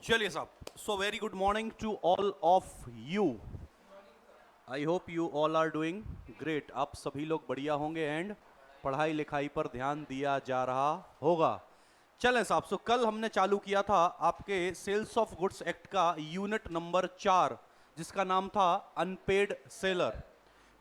चलिए साहब, so very good morning to all of you. I hope you all are doing great. आप सभी लोग बढ़िया होंगे एंड पढ़ाई लिखाई पर ध्यान दिया जा रहा होगा। चलें साहब, सो कल हमने चालू किया था आपके सेल्स ऑफ गुड्स एक्ट का यूनिट नंबर 4, जिसका नाम था अनपेड सेलर।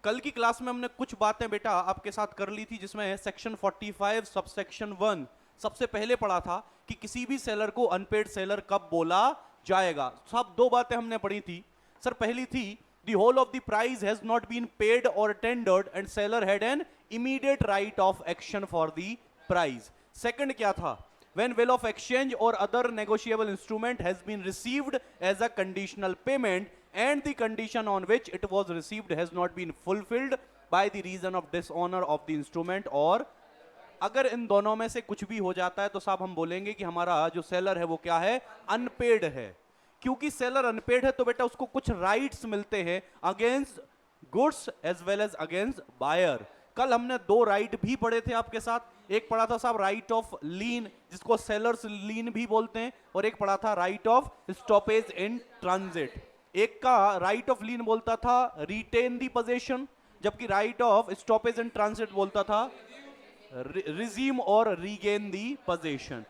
कल की क्लास में हमने कुछ बातें बेटा आपके साथ कर ली थी, जिसमें सेक्शन 45 सबसेक्शन 1 सबसे पहले पढ़ा था कि किसी भी सेलर को अनपेड सेलर कब बोला जाएगा। सब दो बातें हमने पढ़ी थी सर। पहली थी the whole of the price has not been paid or tendered and seller had an immediate right of action for the price. Second क्या था? When bill of exchange or other negotiable instrument has been received as a conditional payment and the condition on which it was received has not been fulfilled by the reason of dishonor of the instrument, और अगर इन दोनों में से कुछ भी हो जाता है तो साहब हम बोलेंगे कि हमारा जो सेलर है वो क्या है? अनपेड है। क्योंकि सेलर अनपेड है तो बेटा उसको कुछ राइट्स मिलते हैं against goods as well as against buyer. कल हमने दो राइट भी पढ़े थे आपके साथ। एक पढ़ा था साहब राइट ऑफ लीन, जिसको सेलर्स लीन भी बोलते हैं, और एक पढ़ा था right of stoppage in transit. एक का राइट ऑफ लीन बोलता था रिटेन दी पोजीशन, जबकि right of stoppage in transit बोलता था रिज्यूम और रीगेन दी पोजीशन।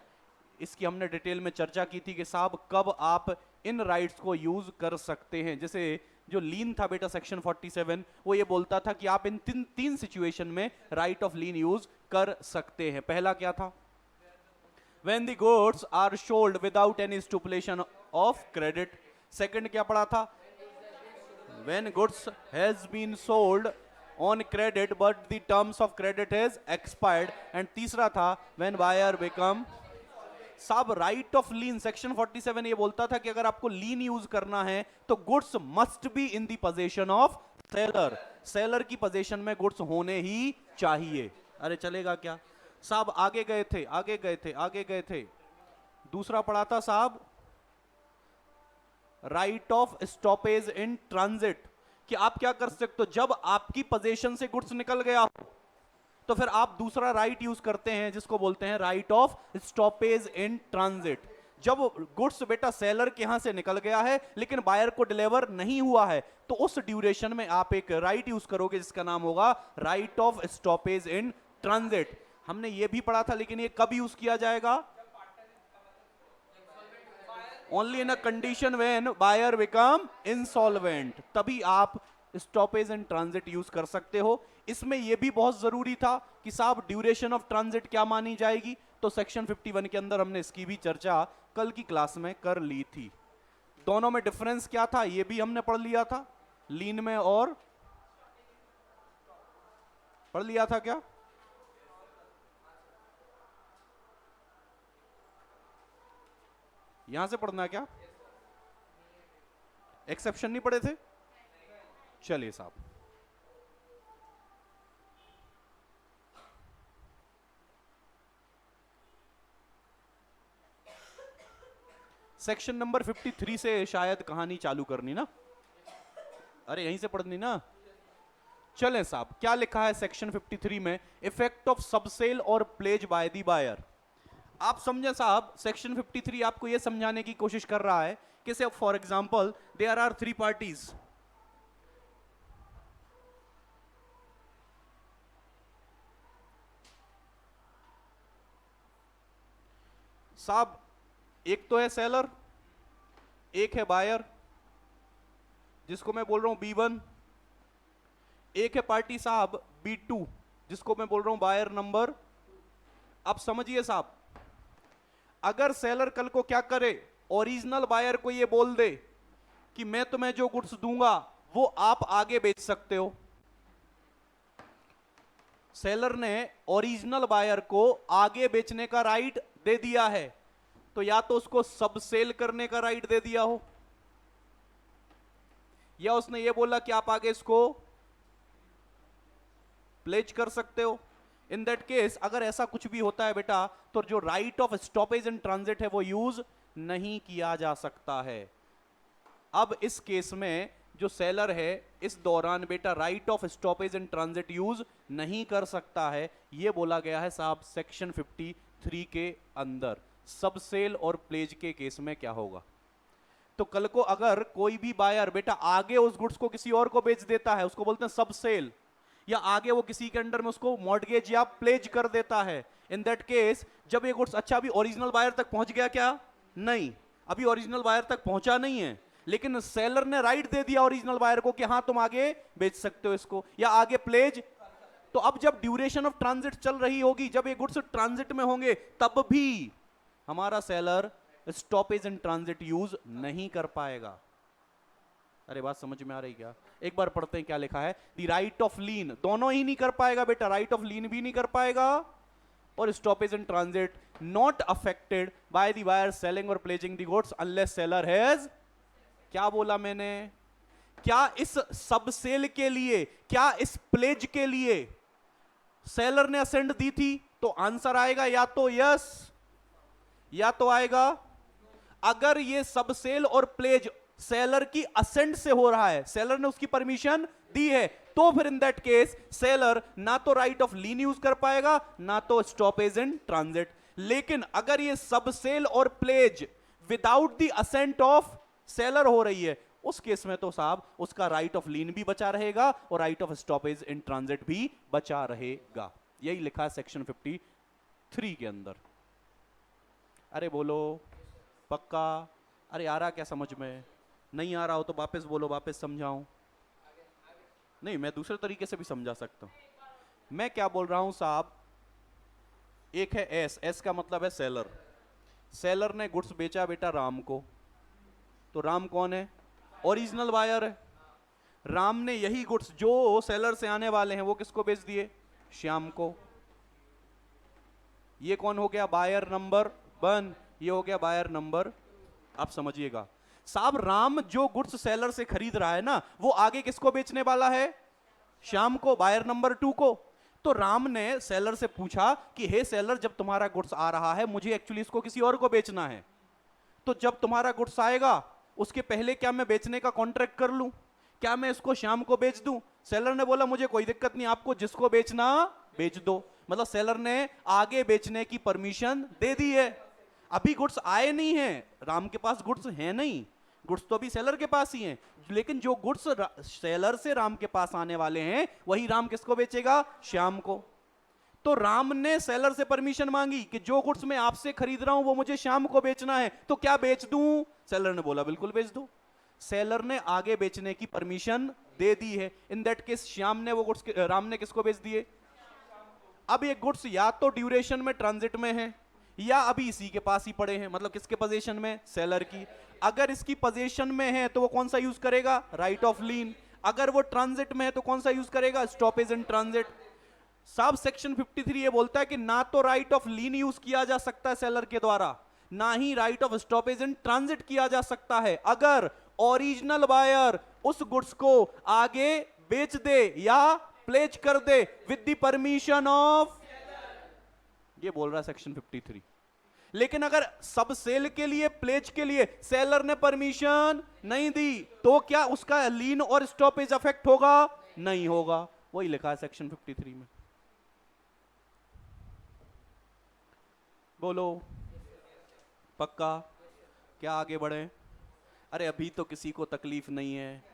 इसकी हमने डिटेल में चर्चा की थी कि साहब कब आप इन राइट्स को यूज कर सकते हैं। जैसे जो लीन था बेटा सेक्शन 47, वो ये बोलता था कि आप इन तीन सिचुएशन में राइट ऑफ लीन यूज कर सकते हैं। पहला क्या था? When the goods are sold without any stipulation of credit। Second क्या पढ़ा था? When goods has been sold on credit but the terms of credit has expired। And तीसरा था when buyer become। साहब राइट ऑफ लीन सेक्शन 47 ये बोलता था कि अगर आपको लीन यूज करना है तो goods must be in the position of seller. Seller की पोजीशन में गुड्स होने ही चाहिए। अरे चलेगा क्या साहब? आगे गए थे आगे गए थे आगे गए थे। दूसरा पढ़ा था साहब right of stoppage in transit, कि आप क्या कर सकते हो जब आपकी पोजीशन से गुड्स निकल गया हो तो फिर आप दूसरा राइट यूज करते हैं जिसको बोलते हैं right of stoppage in transit. जब गुड्स बेटा सेलर के यहां से निकल गया है लेकिन बायर को डिलीवर नहीं हुआ है तो उस ड्यूरेशन में आप एक राइट यूज करोगे जिसका नाम होगा right of stoppage in transit. हमने ये भी पढ़ा था, लेकिन ये कब यूज किया जाएगा? Only in a condition when buyer become insolvent, तभी आप स्टॉपेज एंड ट्रांजिट यूज कर सकते हो। इसमें यह भी बहुत जरूरी था कि साहब ड्यूरेशन ऑफ ट्रांजिट क्या मानी जाएगी, तो सेक्शन 51 के अंदर हमने इसकी भी चर्चा कल की क्लास में कर ली थी। दोनों में डिफरेंस क्या था यह भी हमने पढ़ लिया था, लीन में और पढ़ लिया था क्या? यहां से पढ़ना क्या? एक्सेप्शन नहीं पढ़े थे? चलिए साहब, सेक्शन नंबर 53 से शायद कहानी चालू करनी ना। अरे यहीं से पढ़नी ना। चलें साहब, क्या लिखा है सेक्शन 53 में? इफेक्ट ऑफ सबसेल और प्लेज बाय द बायर। आप समझे साहब, सेक्शन 53 आपको यह समझाने की कोशिश कर रहा है कि say for example there are 3 parties. साहब एक तो है सेलर, एक है बायर जिसको मैं बोल रहा हूं B1, एक है पार्टी साहब B2 जिसको मैं बोल रहा हूं बायर नंबर। अब समझिए साहब, अगर सेलर कल को क्या करे, ओरिजिनल बायर को ये बोल दे कि मैं तुम्हें जो गुड्स दूंगा वो आप आगे बेच सकते हो। सेलर ने ओरिजिनल बायर को आगे बेचने का राइट दे दिया है, तो या तो उसको सब सेल करने का राइट दे दिया हो, या उसने ये बोला कि आप आगे इसको प्लेज कर सकते हो। इन दैट केस अगर ऐसा कुछ भी होता है बेटा, तो जो right of stoppage in transit है वो यूज नहीं किया जा सकता है। अब इस केस में जो सेलर है इस दौरान बेटा right of stoppage in transit use नहीं कर सकता है, ये बोला गया है साहब सेक्शन 53 के अंदर। सब सेल और प्लेज के केस में क्या होगा? तो कल को अगर कोई भी बायर बेटा आगे उस गुड्स को किसी और को बेच देता है, उसको बोलते हैं सब सेल, या आगे वो किसी के अंडर में उसको मॉर्टगेज या प्लेज कर देता है, इन दैट केस जब ये गुड्स, अच्छा अभी ओरिजिनल बायर तक पहुंच गया क्या? नहीं, अभी ओरिजिनल बायर तक पहुंचा नहीं है, लेकिन सेलर ने राइट दे दिया ओरिजिनल बायर को कि हां तुम आगे बेच सकते हो इसको, या आगे प्लेज। तो अब जब ड्यूरेशन ऑफ ट्रांजिट चल रही होगी, जब ये गुड्स ट्रांजिट में होंगे, तब भी हमारा seller stoppage in transit use नहीं कर पाएगा। अरे बात समझ में आ रही क्या? एक बार पढ़ते हैं क्या लिखा है। द राइट ऑफ लीन, दोनों ही नहीं कर पाएगा बेटा, राइट ऑफ लीन भी नहीं कर पाएगा और stoppage in transit not affected by the buyer selling और pledging the goods unless seller has, क्या बोला मैंने, क्या इस सब सेल के लिए, क्या इस प्लेज के लिए सेलर ने असेंड दी थी? तो आंसर आएगा या तो यस या तो आएगा, अगर ये सब सेल और प्लेज सेलर की असेंट से हो रहा है, सेलर ने उसकी परमिशन दी है, तो फिर इन दैट केस सेलर ना तो राइट ऑफ लीन यूज कर पाएगा ना तो स्टॉपेज इन ट्रांजिट। लेकिन अगर ये सब सेल और pledge without the assent of seller हो रही है, उस केस में तो साहब उसका राइट ऑफ लीन भी बचा रहेगा और right of stoppage in transit भी बचा रहेगा। यही लिखा है सेक्शन 53 के अंदर। अरे बोलो पक्का? अरे आ रहा क्या समझ में? नहीं आ रहा हो तो वापस बोलो, वापस समझाऊं? नहीं, मैं दूसरे तरीके से भी समझा सकता हूं। मैं क्या बोल रहा हूं साहब, एक है एस, एस का मतलब है सेलर। सेलर ने गुड्स बेचा बेटा राम को, तो राम कौन है? ओरिजिनल बायर है। राम ने यही गुड्स जो सेलर से आने वाले हैं वो किसको बेच दिए? श्याम को। ये कौन हो गया? बायर नंबर 1, ये हो गया बायर नंबर। आप समझिएगा साहब, राम जो गुड्स सेलर से खरीद रहा है ना, वो आगे किसको बेचने वाला है? श्याम को, बायर नंबर 2 को। तो राम ने सेलर से पूछा कि हे सेलर, जब तुम्हारा गुड्स आ रहा है, मुझे एक्चुअली इसको किसी और को बेचना है, तो जब तुम्हारा गुड्स आएगा उसके पहले क्या मैं बेचने का कॉन्ट्रैक्ट कर लूं? क्या मैं इसको श्याम को बेच दूं? सेलर ने बोला मुझे कोई दिक्कत नहीं, आपको जिसको बेचना बेच दो। मतलब सेलर ने आगे बेचने की परमिशन दे दी है। अभी गुड्स आए नहीं है, राम के पास गुड्स हैं नहीं, गुड्स तो अभी सेलर के पास ही हैं, लेकिन जो गुड्स सेलर से राम के पास आने वाले हैं वही राम किसको बेचेगा? श्याम को। तो राम ने सेलर से परमिशन मांगी कि जो गुड्स मैं आपसे खरीद रहा हूं वो मुझे श्याम को बेचना है, तो क्या बेच दूं? सेलर ने बोला बिल्कुल बेच दो। सेलर ने आगे बेचने की परमिशन दे दी है। इन दैट केस श्याम ने वो गुड्स राम ने किसको बेच दिए? अब ये गुड्स या तो ड्यूरेशन में ट्रांजिट में है या अभी इसी के पास ही पड़े हैं, मतलब किसके पोजीशन में? सेलर की। अगर इसकी पोजीशन में है तो वो कौन सा यूज करेगा? राइट ऑफ लीन। अगर वो ट्रांजिट में है तो कौन सा यूज करेगा? Stoppage in transit. Sub section 53 ये बोलता है कि ना तो राइट ऑफ लीन यूज किया जा सकता है सेलर के द्वारा, ना ही right of stoppage in transit किया जा सकता है, अगर ओरिजिनल बायर उस गुड्स को आगे बेच दे या प्लेज कर दे विद द परमिशन ऑफ, ये बोल रहा है सेक्शन 53। लेकिन अगर सब सेल के लिए, प्लेज के लिए सेलर ने परमिशन नहीं दी, तो क्या उसका लीन और स्टॉपेज अफेक्ट होगा? नहीं होगा। वही लिखा है सेक्शन 53 में। बोलो पक्का? क्या आगे बढ़े? अरे अभी तो किसी को तकलीफ नहीं है,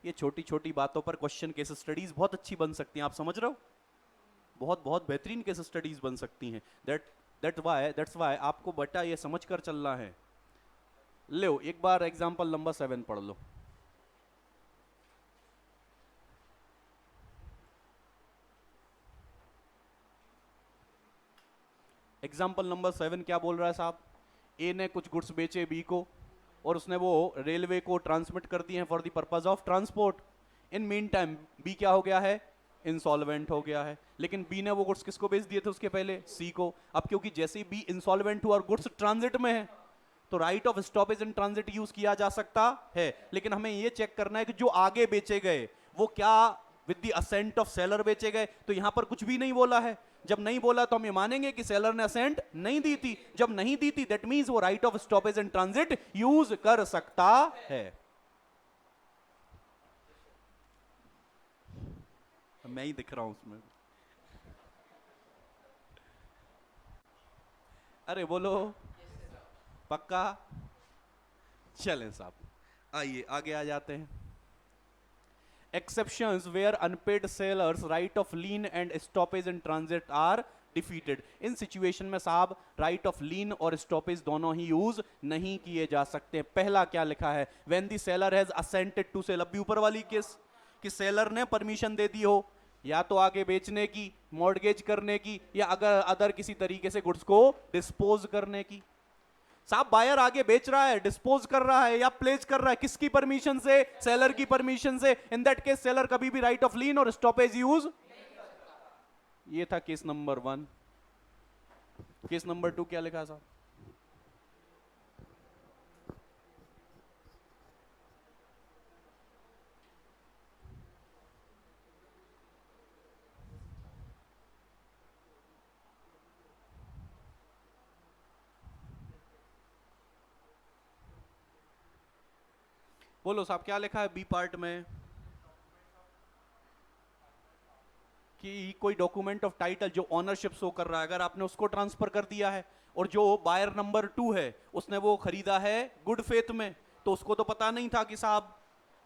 ये छोटी छोटी बातों पर क्वेश्चन केस स्टडीज बहुत अच्छी बन सकती हैं। आप समझ रहे हो? बहुत बहुत बेहतरीन केस स्टडीज बन सकती हैं। दैट्स वाई आपको बेटा ये समझ कर चलना है। लो एक बार एग्जाम्पल नंबर 7 पढ़ लो। एग्जाम्पल नंबर 7 क्या बोल रहा है साहब? ए ने कुछ गुड्स बेचे बी को और उसने वो रेलवे को ट्रांसमिट कर दिए हैं for the purpose of transport. In meantime B क्या हो गया है? इंसॉल्वेंट हो गया है। लेकिन बी ने वो गुड्स किसको बेच दिए थे उसके पहले? सी को। अब क्योंकि जैसे ही बी इंसॉल्वेंट हुआ और गुड्स ट्रांजिट में है, तो right of stoppage in transit use किया जा सकता है। लेकिन हमें ये चेक करना है कि जो आगे बेचे गए वो क्या with the assent of seller बेचे गए। तो यहां पर कुछ भी नहीं बोला है। जब नहीं बोला तो हम ये मानेंगे कि सेलर ने असेंट नहीं दी थी। जब नहीं दी थी दैट मींस वो right of stoppage in transit use कर सकता है। मैं ही दिख रहा हूं उसमें। अरे बोलो पक्का? चलें साहब, आइए आगे आ जाते हैं। Exceptions where unpaid sellers right of lien and stoppage in transit are defeated। In situation में साहब राइट ऑफ लीन और स्टॉपेज दोनों ही यूज नहीं किए जा सकते। पहला क्या लिखा है, when the seller has assented to sale. अभी ऊपर वाली केस कि सेलर ने परमिशन दे दी हो या तो आगे बेचने की, मॉर्गेज करने की, या अगर अदर किसी तरीके से गुड्स को डिस्पोज करने की। साहब बायर आगे बेच रहा है, डिस्पोज कर रहा है या प्लेज कर रहा है, किसकी परमिशन से? सेलर की परमिशन से। इन दैट केस सेलर कभी भी राइट ऑफ लीन और स्टॉपेज यूज। ये था केस नंबर 1। केस नंबर 2 क्या लिखा साहब? बोलो साहब क्या लिखा है बी पार्ट में? कि कोई डॉक्यूमेंट ऑफ टाइटल जो ऑनरशिप शो कर रहा है, अगर आपने उसको ट्रांसफर कर दिया है और जो बायर नंबर 2 है उसने वो खरीदा है गुड फेथ में, तो उसको तो पता नहीं था कि साहब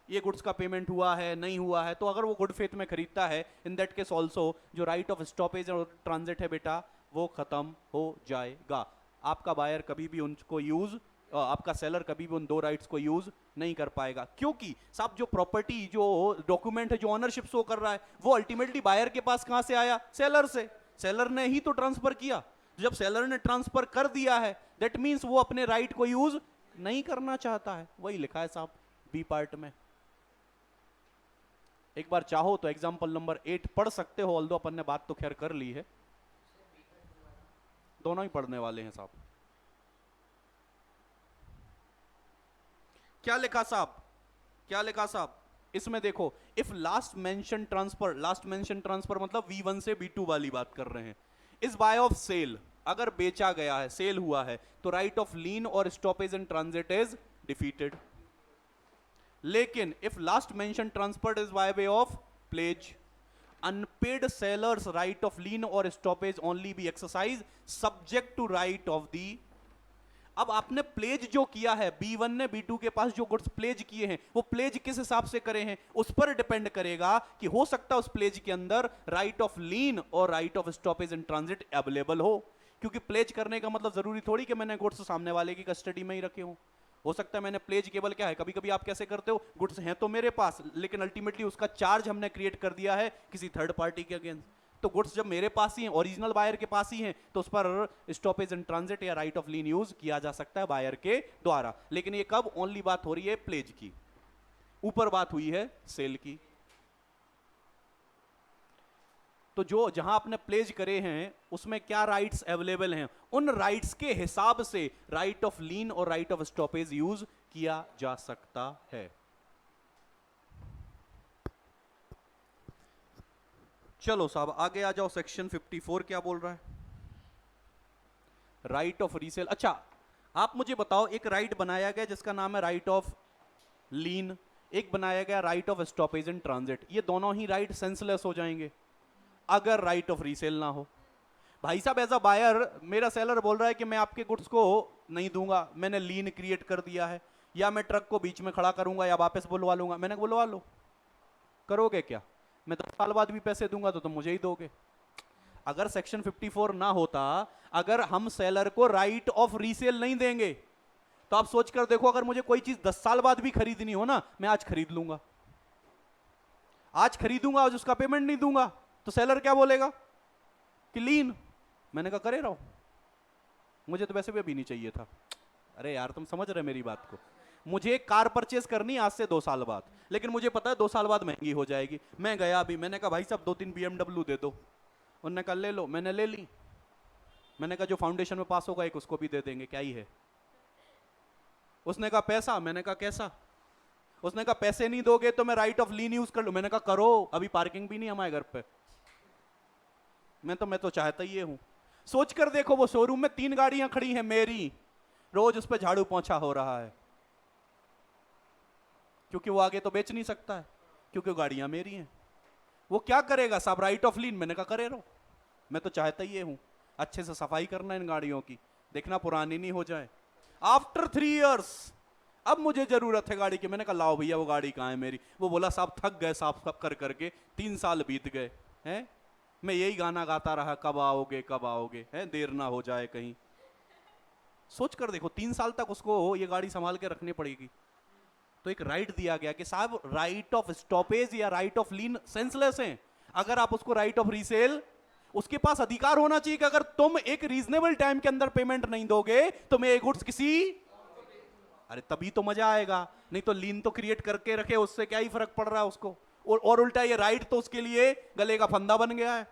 ये गुड्स का पेमेंट हुआ है नहीं हुआ है, तो अगर वो गुड फेथ में खरीदता है, इन दैट केस ऑल्सो जो राइट ऑफ स्टॉपेज और ट्रांजिट है बेटा वो खत्म हो जाएगा। आपका बायर कभी भी उनको यूज, आपका सेलर कभी भी उन दो राइट्स को यूज नहीं कर पाएगा, क्योंकि साहब जो प्रॉपर्टी जो डॉक्यूमेंट है जो ऑनरशिप शो कर रहा है वो अल्टीमेटली बायर के पास कहां से आया? सेलर से। सेलर ने ही तो ट्रांसफर किया। जब सेलर ने ट्रांसफर कर दिया है दैट मींस वो अपने राइट को यूज नहीं करना चाहता है। वही लिखा है साहब बी पार्ट में। एक बार चाहो तो एग्जांपल नंबर 8 पढ़ सकते हो, ऑल्दो अपन ने बात तो खैर कर ली है, दोनों ही पढ़ने वाले हैं साहब। क्या लिखा साहब? क्या लिखा साहब? इसमें देखो, if last mention transfer, last mention transfer मतलब V1 से V2 वाली बात कर रहे हैं, इस बाय ऑफ सेल, अगर बेचा गया है, सेल हुआ है, तो राइट ऑफ लीन और stoppage in transit is defeated. लेकिन if last mention transferred is by way of pledge, unpaid sellers right of lien और stoppage only be exercise subject to right of the. अब आपने pledge जो किया है, B1 ने B2 के पास जो गुड्स प्लेज किए हैं, वो प्लेज किस हिसाब से करे हैं उस पर डिपेंड करेगा कि हो सकता है उस प्लेज के अंदर राइट ऑफ लीन और right of stoppage in transit available हो। क्योंकि प्लेज करने का मतलब जरूरी थोड़ी कि मैंने गुड्स सामने वाले की कस्टडी में ही रखे हो। हो सकता है मैंने प्लेज केवल क्या है, कभी कभी आप कैसे करते हो, गुड्स हैं तो मेरे पास लेकिन अल्टीमेटली उसका चार्ज हमने क्रिएट कर दिया है किसी थर्ड पार्टी के अगेंस्ट। तो गुड्स जब मेरे पास ही हैं, ओरिजिनल बायर के पास ही हैं, तो उस पर स्टॉपेज इन ट्रांजिट या राइट ऑफ लीन यूज किया जा सकता है बायर के द्वारा। लेकिन ये कब? ओनली बात हो रही है प्लेज की, ऊपर बात हुई है सेल की। तो जो जहां आपने प्लेज करे हैं उसमें क्या राइट्स अवेलेबल हैं, उन राइट्स के हिसाब से राइट ऑफ लीन और राइट ऑफ स्टॉपेज यूज किया जा सकता है। चलो साहब आगे आ जाओ, सेक्शन 54 क्या बोल रहा है? Right of resale. अच्छा आप मुझे बताओ, एक राइट बनाया गया जिसका नाम है राइट ऑफ लीन, एक बनाया गया right of stoppage in transit, ये दोनों ही राइट सेंसलेस हो जाएंगे अगर राइट ऑफ रीसेल ना हो। भाई साहब एज अ बायर मेरा सेलर बोल रहा है कि मैं आपके गुड्स को नहीं दूंगा, मैंने लीन क्रिएट कर दिया है, या मैं ट्रक को बीच में खड़ा करूंगा या वापस बुलवा लूंगा। मैंने बुलवा लो, करोगे क्या? मैं 10 साल बाद भी पैसे दूंगा तो तुम मुझे ही दोगे। अगर सेक्शन 54 ना होता, अगर हम सेलर को राइट ऑफ रीसेल नहीं देंगे, तो आप सोच कर देखो, अगर मुझे कोई चीज 10 साल बाद भी खरीदनी हो ना, मैं आज खरीद लूंगा, आज खरीदूंगा, आज उसका पेमेंट नहीं दूंगा, तो सेलर क्या बोलेगा कि लीन। मैंने कहा करे रहो, मुझे तो वैसे भी अभी नहीं चाहिए था। अरे यार तुम समझ रहे मेरी बात को, मुझे कार परचेस करनी आज से 2 साल बाद, लेकिन मुझे पता है 2 साल बाद महंगी हो जाएगी। मैं गया अभी, मैंने कहा भाई साहब 2-3 BMW दे दो, उन्होंने कहा ले लो, मैंने ले ली। मैंने कहा जो फाउंडेशन में पास होगा एक उसको भी दे देंगे, क्या ही है। उसने कहा पैसा, मैंने कहा कैसा? उसने कहा पैसे नहीं दोगे तो मैं राइट ऑफ लीन यूज कर लूं। मैंने कहा करो, अभी पार्किंग भी नहीं हमारे घर पे। मैं तो चाहता ही ये हूं। सोच कर देखो, वो शोरूम में 3 गाड़ियां खड़ी हैं मेरी, रोज उस पर झाड़ू पोंछा हो रहा है, क्योंकि वो आगे तो बेच नहीं सकता है, क्योंकि गाड़ियां मेरी हैं। वो क्या करेगा साहब? राइट ऑफ लीन। मैंने कहा करे रहो, मैं तो चाहता ही ये हूं, अच्छे से सफाई करना इन गाड़ियों की, देखना पुरानी नहीं हो जाए। आफ्टर 3 इयर्स अब मुझे जरूरत है गाड़ी की। मैंने कहा लाओ भैया वो गाड़ी कहाँ है मेरी। वो बोला साहब थक गए साफ कर करके, 3 साल बीत गए हैं, मैं यही गाना गाता रहा, कब आओगे कब आओगे, हैं देर ना हो जाए कहीं। सोच कर देखो 3 साल तक उसको ये गाड़ी संभाल के रखनी पड़ेगी। तो एक राइट दिया गया कि साहब राइट ऑफ स्टॉपेज या राइट ऑफ लीन सेंसलेस है। अगर आप उसको राइट ऑफ रीसेल, उसके पास अधिकार होना चाहिए कि अगर तुम एक रीजनेबल टाइम के अंदर पेमेंट नहीं दोगे तो मैं ये गुड्स किसी, अरे तभी तो मजा आएगा। नहीं तो लीन तो क्रिएट करके रखे, उससे क्या ही फर्क पड़ रहा है उसको। और उल्टा ये राइट तो उसके लिए गले का फंदा बन गया है।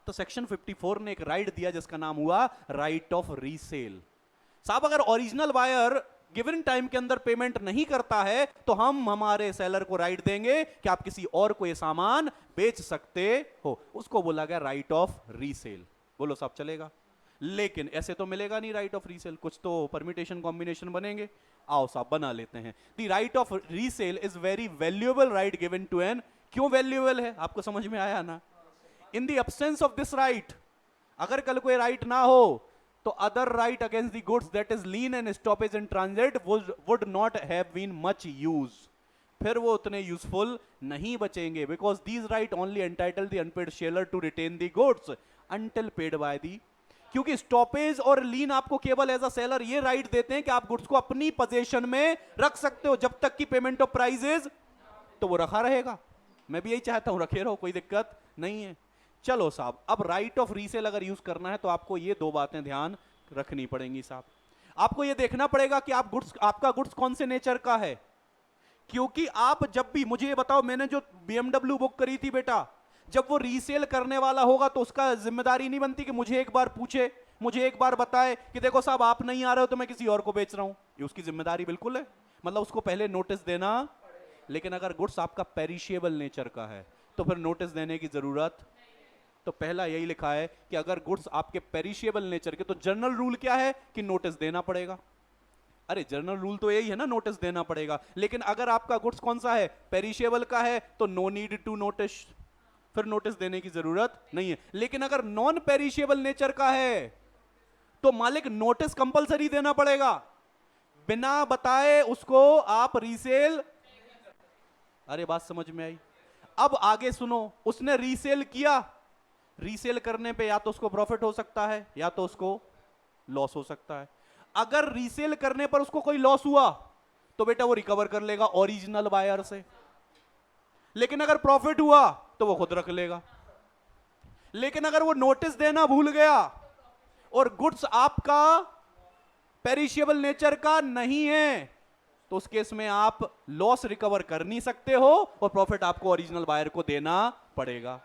तो सेक्शन 54 ने एक राइट दिया जिसका नाम हुआ राइट ऑफ रीसेल। साहब अगर ओरिजिनल बायर गिवन टाइम के अंदर पेमेंट नहीं करता है तो हम हमारे सेलर को राइट देंगे कि आप किसी और को ये सामान बेच सकते हो। उसको बोला गया राइट ऑफ रीसेल। बोलो साहब चलेगा? लेकिन ऐसे तो मिलेगा नहीं राइट ऑफ रीसेल, कुछ तो परम्यूटेशन कॉम्बिनेशन बनेंगे। आओ साहब बना लेते हैं। The right of resale is very valuable right given to an. क्यों वैल्यूएबल है आपको समझ में आया ना? In the absence of this right, अगर कल कोई राइट ना हो तो other right against the goods that is lien and stoppage in transit would not have been much use. फिर वो उतने यूजफुल नहीं बचेंगे, because these right only entitle the unpaid seller to retain the goods until paid by the. क्योंकि stoppage और लीन आपको केवल as a seller ये राइट देते हैं कि आप गुड्स को अपनी पोजीशन में रख सकते हो जब तक कि पेमेंट ऑफ प्राइजेज, तो वो रखा रहेगा। मैं भी यही चाहता हूं, रखे रहो, कोई दिक्कत नहीं है। चलो साहब, अब राइट ऑफ रीसेल अगर यूज करना है तो आपको ये 2 बातें ध्यान रखनी पड़ेंगी साहब। आपको ये देखना पड़ेगा कि आपका गुड्स कौन से नेचर का है। क्योंकि आप जब भी, मुझे ये बताओ, मैंने जो BMW बुक करी थी बेटा, जब वो रीसेल करने वाला होगा तो उसका जिम्मेदारी नहीं बनती कि मुझे एक बार पूछे, मुझे एक बार बताए कि देखो साहब आप नहीं आ रहे हो तो मैं किसी और को बेच रहा हूं। ये उसकी जिम्मेदारी बिल्कुल है, मतलब उसको पहले नोटिस देना। लेकिन अगर गुड्स आपका पेरिशेबल नेचर का है तो फिर नोटिस देने की जरूरत, तो पहला यही लिखा है कि अगर गुड्स आपके पेरिशेबल नेचर के, तो जनरल रूल क्या है कि नोटिस देना पड़ेगा। अरे जनरल रूल तो यही है ना, नोटिस देना पड़ेगा। लेकिन अगर आपका गुड्स कौन सा है, पेरिशेबल का है, तो नो नीड टू नोटिस, फिर नोटिस देने की जरूरत नहीं है। लेकिन अगर नॉन पेरिशेबल नेचर का है तो मालिक नोटिस कंपलसरी देना पड़ेगा, बिना बताए उसको आप रीसेल। अरे बात समझ में आई? अब आगे सुनो, उसने रीसेल किया, रीसेल करने पे या तो उसको प्रॉफिट हो सकता है या तो उसको लॉस हो सकता है। अगर रीसेल करने पर उसको कोई लॉस हुआ तो बेटा वो रिकवर कर लेगा ओरिजिनल बायर से। लेकिन अगर प्रॉफिट हुआ तो वो खुद रख लेगा। लेकिन अगर वो नोटिस देना भूल गया और गुड्स आपका पेरिशेबल नेचर का नहीं है तो उस केस में आप लॉस रिकवर कर नहीं सकते हो और प्रॉफिट आपको ओरिजिनल बायर को देना पड़ेगा।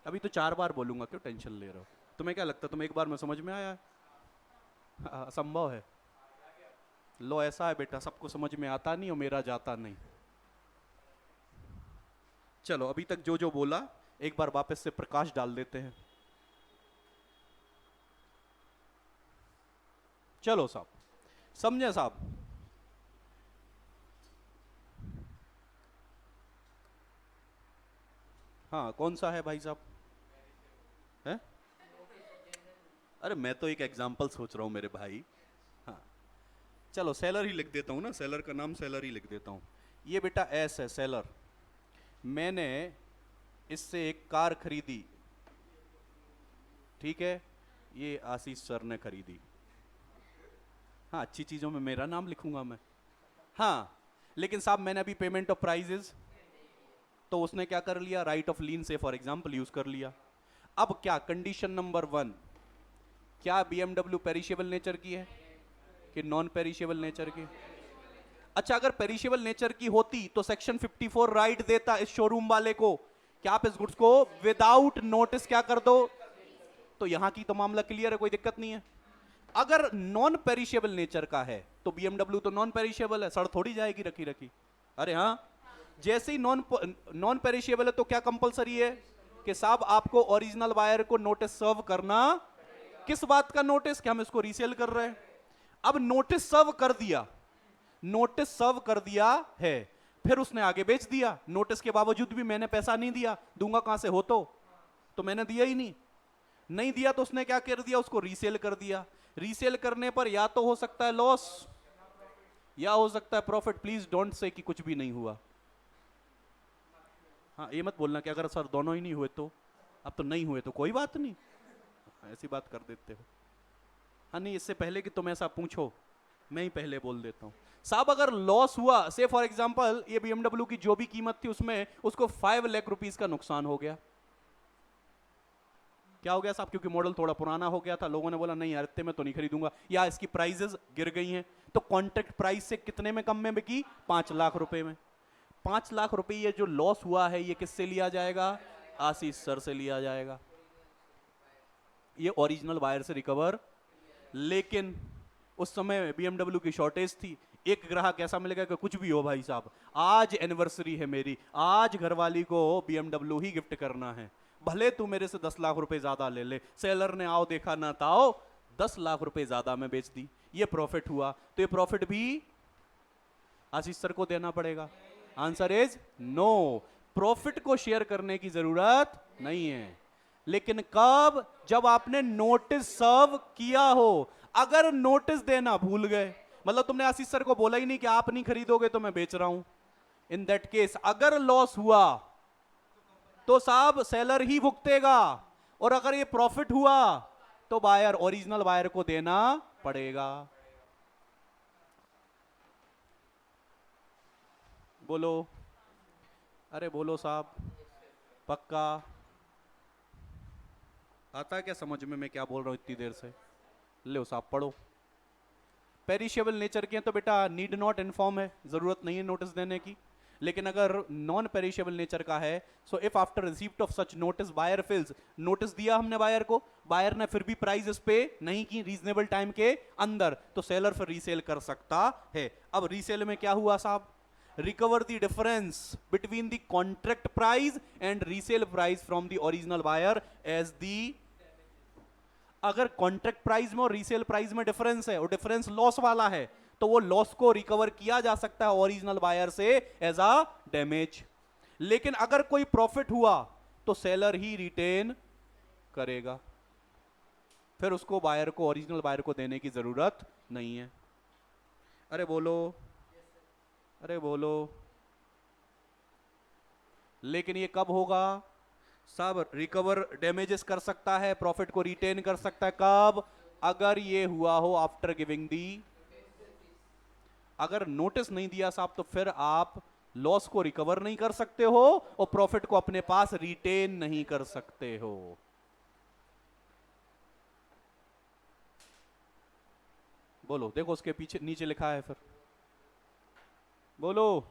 अभी तो 4 बार बोलूंगा, क्यों टेंशन ले रहे हो? तुम्हें क्या लगता है तुम्हें एक बार में समझ में आया? असंभव है। लो ऐसा है बेटा, सबको समझ में आता नहीं और मेरा जाता नहीं। चलो अभी तक जो जो बोला एक बार वापस से प्रकाश डाल देते हैं। चलो साहब, समझे साहब? हाँ कौन सा है भाई साहब? है? अरे मैं तो एक एग्जाम्पल सोच रहा हूं मेरे भाई। हाँ चलो सेलर ही लिख देता हूं ना, सेलर का नाम सेलर ही लिख देता हूं। ये बेटा एस है सेलर, मैंने इससे एक कार खरीदी, ठीक है, ये आशीष सर ने खरीदी। हाँ अच्छी चीजों में मेरा नाम लिखूंगा मैं। हाँ लेकिन साहब मैंने अभी पेमेंट ऑफ प्राइजेस, तो उसने क्या कर लिया, राइट ऑफ लीन से फॉर एग्जांपल यूज कर लिया। अब क्या कंडीशन नंबर 1, क्या BMW पेरिशेबल नेचर की है कि नॉन पेरिशेबल नेचर की? अच्छा अगर पेरिशेबल नेचर की होती तो सेक्शन 54 राइट देता इस शोरूम वाले को कि आप इस गुड्स को विदाउट नोटिस क्या कर दो। तो यहां की तो मामला क्लियर है, कोई दिक्कत नहीं है। अगर नॉन पेरिशेबल नेचर का है तो BMW तो नॉन पेरिशेबल है, सड़ थोड़ी जाएगी रखी रखी। अरे हाँ, जैसे ही नॉन पेरिशेबल है तो क्या कंपलसरी है कि साहब आपको ओरिजिनल बायर को नोटिस सर्व करना। किस बात का नोटिस? कि हम इसको रीसेल कर रहे हैं। अब नोटिस सर्व कर दिया, नोटिस सर्व कर दिया है, फिर उसने आगे बेच दिया। नोटिस के बावजूद भी मैंने पैसा नहीं दिया, दूंगा कहां से? हो तो मैंने दिया ही नहीं दिया तो उसने क्या कर दिया, उसको रीसेल कर दिया। रीसेल करने पर या तो हो सकता है लॉस या हो सकता है प्रॉफिट, प्लीज डोंट से कि कुछ भी नहीं हुआ। हाँ, ये मत बोलना कि अगर सर दोनों ही नहीं हुए तो, अब तो नहीं हुए तो कोई बात नहीं, ऐसी बात कर देते हो। हाँ नहीं, इससे पहले कि तुम ऐसा पूछो मैं ही पहले बोल देता हूँ साहब, अगर लॉस हुआ, से फॉर एग्जांपल ये BMW की जो भी कीमत थी उसमें उसको 5 लाख रुपीस का नुकसान हो गया। क्या हो गया साहब? क्योंकि मॉडल थोड़ा पुराना हो गया था, लोगों ने बोला नहीं यार इतने में तो नहीं खरीदूंगा, या इसकी प्राइसेस गिर गई हैं, तो कॉन्ट्रैक्ट प्राइस से कितने में कम में बिकी? 5 लाख रुपए में। 5 लाख रुपए ये जो लॉस हुआ है ये किससे लिया जाएगा? आशीष सर से लिया जाएगा, ये ओरिजिनल बायर से रिकवर। लेकिन उस समय BMW की शॉर्टेज थी, एक ग्राहक ऐसा मिलेगा कि कुछ भी हो भाई साहब, आज एनिवर्सरी है मेरी, आज घरवाली को BMW ही गिफ्ट करना है, भले तू मेरे से 10 लाख रुपए ज्यादा ले ले। सेलर ने आओ देखा ना ताओ 10 लाख रुपए ज्यादा में बेच दी, ये प्रॉफिट हुआ, तो ये प्रॉफिट भी आशीष सर को देना पड़ेगा। आंसर इज नो, प्रॉफिट को शेयर करने की जरूरत नहीं है। लेकिन कब? जब आपने नोटिस सर्व किया हो। अगर नोटिस देना भूल गए, मतलब तुमने आशीष सर को बोला ही नहीं कि आप नहीं खरीदोगे तो मैं बेच रहा हूं, इन दैट केस अगर लॉस हुआ तो साहब सेलर ही भुगतेगा, और अगर ये प्रॉफिट हुआ तो बायर, ओरिजिनल बायर को देना पड़ेगा। बोलो, अरे बोलो साहब, पक्का आता है क्या समझ में मैं क्या बोल रहा हूं इतनी देर से? लो साहब पढ़ो। पेरिशेबल नेचर के हैं तो बेटा नीड नॉट इन्फॉर्म है, जरूरत नहीं है नोटिस देने की। लेकिन अगर नॉन पेरिशेबल नेचर का है, so if after receipt of such notice buyer fails, notice दिया हमने बायर को, बायर ने फिर भी प्राइस पे नहीं की रीजनेबल टाइम के अंदर, तो सेलर फिर रीसेल कर सकता है। अब रीसेल में क्या हुआ साहब? Recover the difference between the contract price and resale price from the original buyer as the. अगर कॉन्ट्रैक्ट प्राइस में और रीसेल प्राइस में डिफरेंस है और डिफरेंस लॉस वाला है, तो वो लॉस को रिकवर किया जा सकता है ओरिजिनल बायर से एज अ डैमेज। लेकिन अगर कोई प्रॉफिट हुआ तो सेलर ही रिटेन करेगा, फिर उसको बायर को, ओरिजिनल बायर को देने की जरूरत नहीं है। अरे बोलो, अरे बोलो। लेकिन ये कब होगा? सब रिकवर डैमेजेस कर सकता है, प्रॉफिट को रिटेन कर सकता है कब? अगर ये हुआ हो आफ्टर गिविंग दी। अगर नोटिस नहीं दिया साहब तो फिर आप लॉस को रिकवर नहीं कर सकते हो और प्रॉफिट को अपने पास रिटेन नहीं कर सकते हो। बोलो, देखो उसके पीछे नीचे लिखा है, फिर बोलो।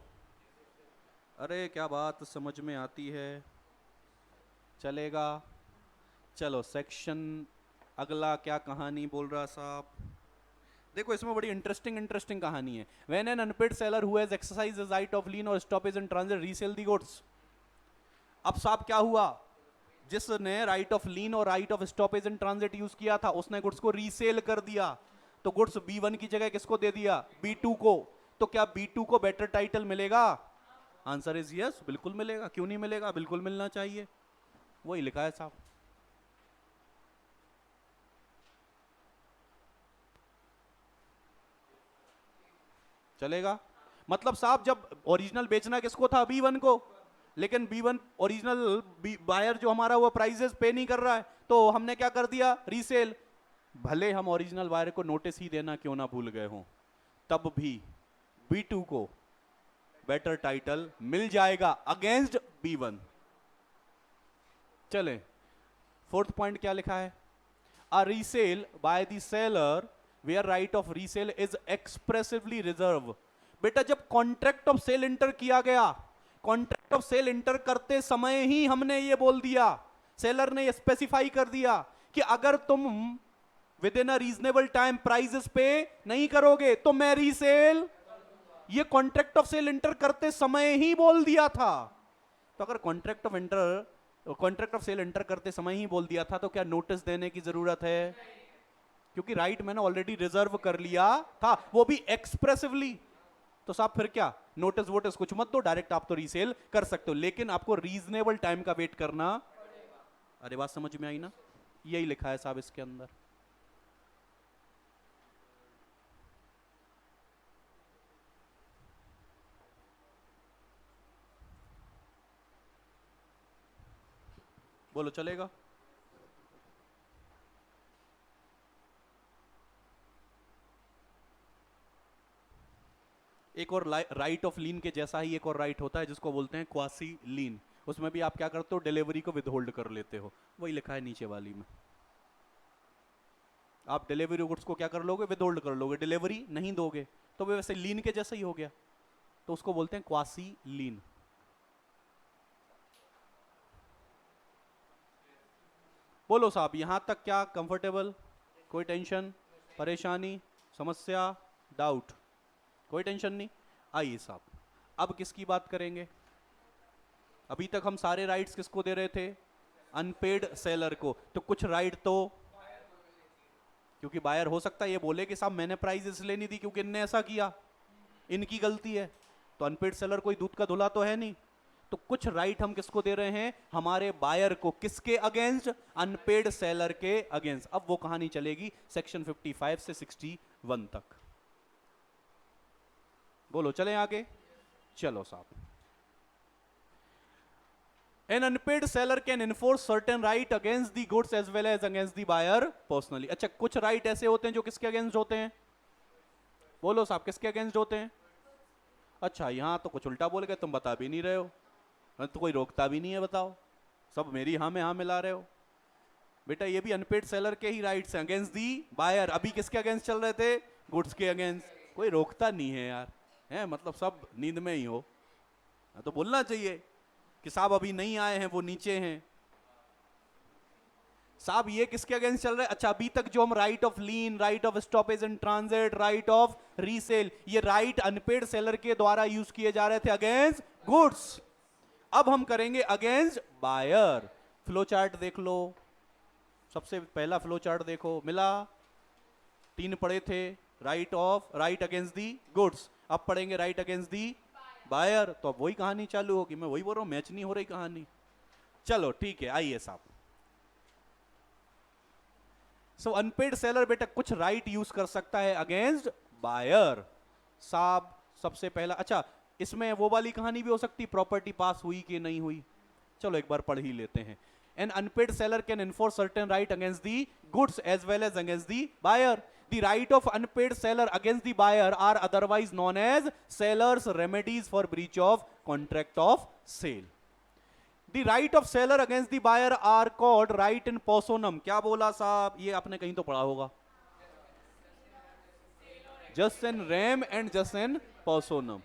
अरे क्या बात समझ में आती है? चलेगा। चलो सेक्शन अगला क्या कहानी बोल रहा साहब? देखो इसमें बड़ी इंटरेस्टिंग कहानी है। When an unpaid seller who has exercised his right of lien और stoppage in transit resale the goods. अब साहब क्या हुआ? जिसने राइट ऑफ लीन और right of stoppage in transit use किया था उसने गुड्स को रीसेल कर दिया, तो गुड्स B1 की जगह किसको दे दिया? B2 को। तो क्या B2 को बेटर टाइटल मिलेगा? आंसर इज यस, बिल्कुल मिलेगा। क्यों नहीं मिलेगा? बिल्कुल मिलना चाहिए, वही लिखा है साहब। चलेगा। मतलब साहब जब ओरिजिनल बेचना किसको था? B1 को, लेकिन B1 ओरिजिनल बायर जो हमारा वो प्राइसेस पे नहीं कर रहा है, तो हमने क्या कर दिया? रीसेल। भले हम ओरिजिनल बायर को नोटिस ही देना क्यों ना भूल गए हों, तब भी B2 को बेटर टाइटल मिल जाएगा अगेंस्ट B1। चले, फोर्थ पॉइंट क्या लिखा है? A resale by the seller where right of resale is expressively reserved। बेटा जब कॉन्ट्रैक्ट ऑफ सेल इंटर किया गया, कॉन्ट्रैक्ट ऑफ सेल इंटर करते समय ही हमने ये बोल दिया, सेलर ने ये स्पेसिफाई कर दिया कि अगर तुम with in a reasonable time prices पे नहीं करोगे तो मैं रीसेल। ये कॉन्ट्रैक्ट ऑफ सेल इंटर करते समय ही बोल दिया था। तो अगर कॉन्ट्रैक्ट ऑफ सेल एंटर करते समय ही बोल दिया था तो क्या नोटिस देने की जरूरत है? क्योंकि राइट मैंने ऑलरेडी रिजर्व कर लिया था, वो भी एक्सप्रेसिवली। तो साहब फिर क्या नोटिस वोटिस कुछ मत दो, डायरेक्ट आप तो रीसेल कर सकते हो, लेकिन आपको रीजनेबल टाइम का वेट करना। अरे बात समझ में आई ना? यही लिखा है साहब इसके अंदर। बोलो चलेगा? एक और राइट ऑफ लीन के जैसा ही एक और राइट होता है जिसको बोलते हैं क्वासी लीन। उसमें भी आप क्या करते हो, डिलीवरी को विदहोल्ड कर लेते हो, वही लिखा है नीचे वाली में। आप डिलीवरी गुड्स को क्या कर लोगे, विदहोल्ड कर लोगे, डिलीवरी नहीं दोगे, तो वो वैसे लीन के जैसा ही हो गया, तो उसको बोलते हैं क्वासी लीन। बोलो साहब, यहां तक क्या कंफर्टेबल? कोई टेंशन, परेशानी, समस्या, डाउट? कोई टेंशन नहीं। आइए साहब, अब किसकी बात करेंगे? अभी तक हम सारे राइट्स किसको दे रहे थे? अनपेड सेलर को। तो कुछ राइट तो, क्योंकि बायर हो सकता है ये बोले कि साहब मैंने प्राइस इसलिए नहीं दी क्योंकि इनने ऐसा किया, इनकी गलती है, तो अनपेड सेलर कोई दूध का धुला तो है नहीं। तो कुछ राइट हम किसको दे रहे हैं? हमारे बायर को। किसके अगेंस्ट? अनपेड सेलर के अगेंस्ट। अब वो कहानी चलेगी सेक्शन 55 से 61 तक। बोलो चलें आगे? चलो साहब। An unpaid seller can enforce certain right against the goods as well as against the buyer personally. अच्छा, कुछ राइट ऐसे होते हैं जो किसके अगेंस्ट होते हैं? बोलो साहब, किसके अगेंस्ट होते हैं? अच्छा, यहां तो कुछ उल्टा बोल गए, तुम बता भी नहीं रहे हो, तो कोई रोकता भी नहीं है, बताओ, सब मेरी हाँ में हाँ मिला रहे हो। बेटा ये भी अनपेड सेलर के ही राइट्स हैं अगेंस्ट दी बायर। अभी किसके अगेंस्ट चल रहे थे? गुड्स के अगेंस्ट। कोई रोकता नहीं है यार, है मतलब सब नींद में ही हो। तो बोलना चाहिए कि साहब अभी नहीं आए हैं, वो नीचे हैं। साहब ये किसके अगेंस्ट चल रहा है? अच्छा, अभी तक जो हम right of lean, right of stoppage in transit, right of resale, ये राइट अनपेड सेलर के द्वारा यूज किए जा रहे थे अगेंस्ट गुड्स। अब हम करेंगे अगेंस्ट बायर। फ्लो चार्ट देख लो, सबसे पहला फ्लो चार्ट देखो, मिला? 3 पढ़े थे, राइट अगेंस्ट दी गुड्स। अब पढ़ेंगे राइट अगेंस्ट दी बायर। तो अब वही कहानी चालू होगी। मैं वही बोल रहा हूं, मैच नहीं हो रही कहानी। चलो ठीक है, आइए साहब। सो अनपेड सेलर बेटा कुछ राइट यूज कर सकता है अगेंस्ट बायर। साहब सबसे पहला, अच्छा इसमें वो वाली कहानी भी हो सकती, प्रॉपर्टी पास हुई कि नहीं हुई। चलो एक बार पढ़ ही लेते हैं। An unpaid seller can enforce certain right against the goods as well as against the buyer. The right of unpaid seller against the buyer are otherwise known as seller's remedies for breach of contract of sale. The right of seller against the buyer are called right in personam. क्या बोला साहब? ये आपने कहीं तो पढ़ा होगा, jus in rem and jus in personam.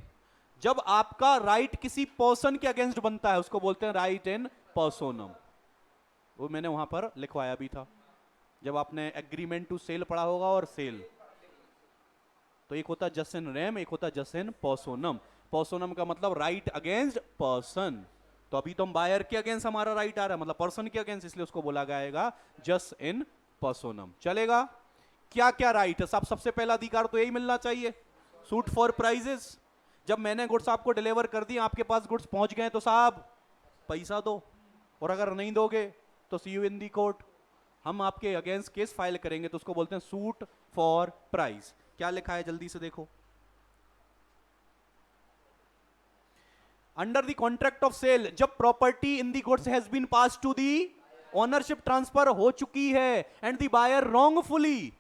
जब आपका राइट किसी पर्सन के अगेंस्ट बनता है उसको बोलते हैं राइट इन पर्सोनम। वो मैंने वहां पर लिखवाया भी था जब आपने एग्रीमेंट टू सेल पढ़ा होगा, और सेल तो एक होता जस्ट इन रेम, एक होता जस्ट इन पर्सोनम। पर्सोनम का मतलब राइट अगेंस्ट पर्सन। तो अभी तो हम बायर के अगेंस्ट हमारा राइट आ रहा है, मतलब पर्सन के अगेंस्ट, इसलिए उसको बोला जाएगा जस्ट इन पर्सोनम। चलेगा? क्या क्या राइट है? सबसे पहला अधिकार तो यही मिलना चाहिए, सूट फॉर प्राइजेस। जब मैंने गुड्स आपको डिलीवर कर दी, आपके पास गुड्स पहुंच गए, तो साहब पैसा दो, और अगर नहीं दोगे तो सी यू इन दी कोर्ट। हम आपके अगेंस्ट केस फाइल करेंगे, तो उसको बोलते हैं सूट फॉर प्राइस। क्या लिखा है जल्दी से देखो। Under the contract of sale, जब property in the goods has been pass to the, ownership transfer हो चुकी है, and the buyer wrongfully,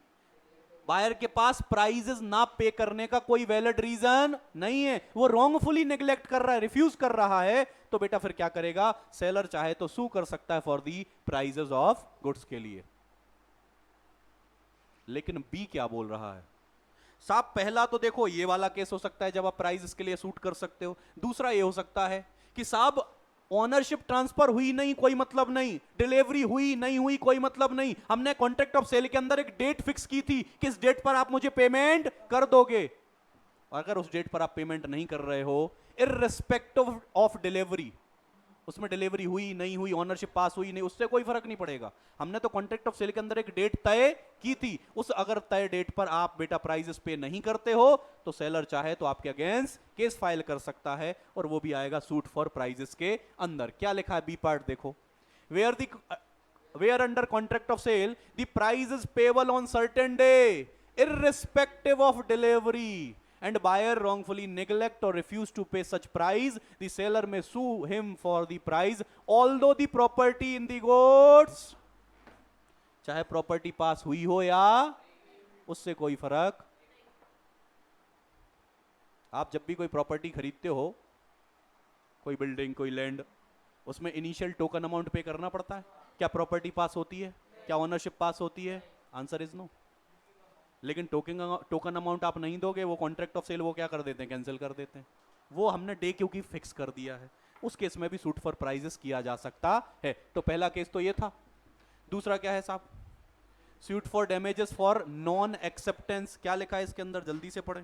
buyer के पास प्राइजेस ना पे करने का कोई वैलिड रीजन नहीं है, वो रॉन्गफुली नेग्लेक्ट कर रहा है, रिफ्यूज कर रहा है, तो बेटा फिर क्या करेगा? सेलर चाहे तो सू कर सकता है for the prices of goods के लिए। लेकिन बी क्या बोल रहा है साहब? पहला तो देखो ये वाला केस हो सकता है जब आप प्राइस के लिए सूट कर सकते हो। दूसरा ये हो सकता है कि साहब ओनरशिप ट्रांसफर हुई नहीं, कोई मतलब नहीं, डिलीवरी हुई नहीं हुई, कोई मतलब नहीं, हमने कॉन्ट्रैक्ट ऑफ सेल के अंदर एक डेट फिक्स की थी, किस डेट पर आप मुझे पेमेंट कर दोगे, और अगर उस डेट पर आप पेमेंट नहीं कर रहे हो, इररिस्पेक्टिव ऑफ डिलीवरी, उसमें डिलीवरी हुई नहीं हुई, ओनरशिप पास हुई नहीं, उससे कोई फर्क नहीं पड़ेगा। हमने तो कॉन्ट्रैक्ट ऑफ सेल के अंदर एक डेट तय की थी, उस अगर तय डेट पर आप बेटा प्राइजेस पे नहीं करते हो, तो सेलर चाहे तो आपके अगेंस्ट केस फाइल कर सकता है, और वो भी आएगा सूट फॉर प्राइजेस के अंदर। क्या लिखा है बी पार्ट देखो, where under contract of sale the price is payable on certain day irrespective of delivery, and buyer wrongfully neglect or refuse to pay such price, the seller may sue him for the price although the property in the goods, चाहे property पास हुई हो या उससे कोई फर्क। आप जब भी कोई प्रॉपर्टी खरीदते हो, कोई बिल्डिंग, कोई लैंड, उसमें इनिशियल टोकन अमाउंट पे करना पड़ता है। क्या प्रॉपर्टी पास होती है? क्या ओनरशिप पास होती है? Answer is no. लेकिन टोकन अमाउंट आप नहीं दोगे, वो कॉन्ट्रैक्ट ऑफ सेल वो क्या कर देते हैं? कैंसिल कर देते हैं। वो हमने डे क्योंकि फिक्स कर दिया है। उस केस में भी सूट फॉर प्राइजेस किया जा सकता है। तो पहला केस तो ये था। दूसरा क्या है साहब? Suit for damages for non acceptance. क्या लिखा है इसके अंदर? जल्दी से पढ़ें।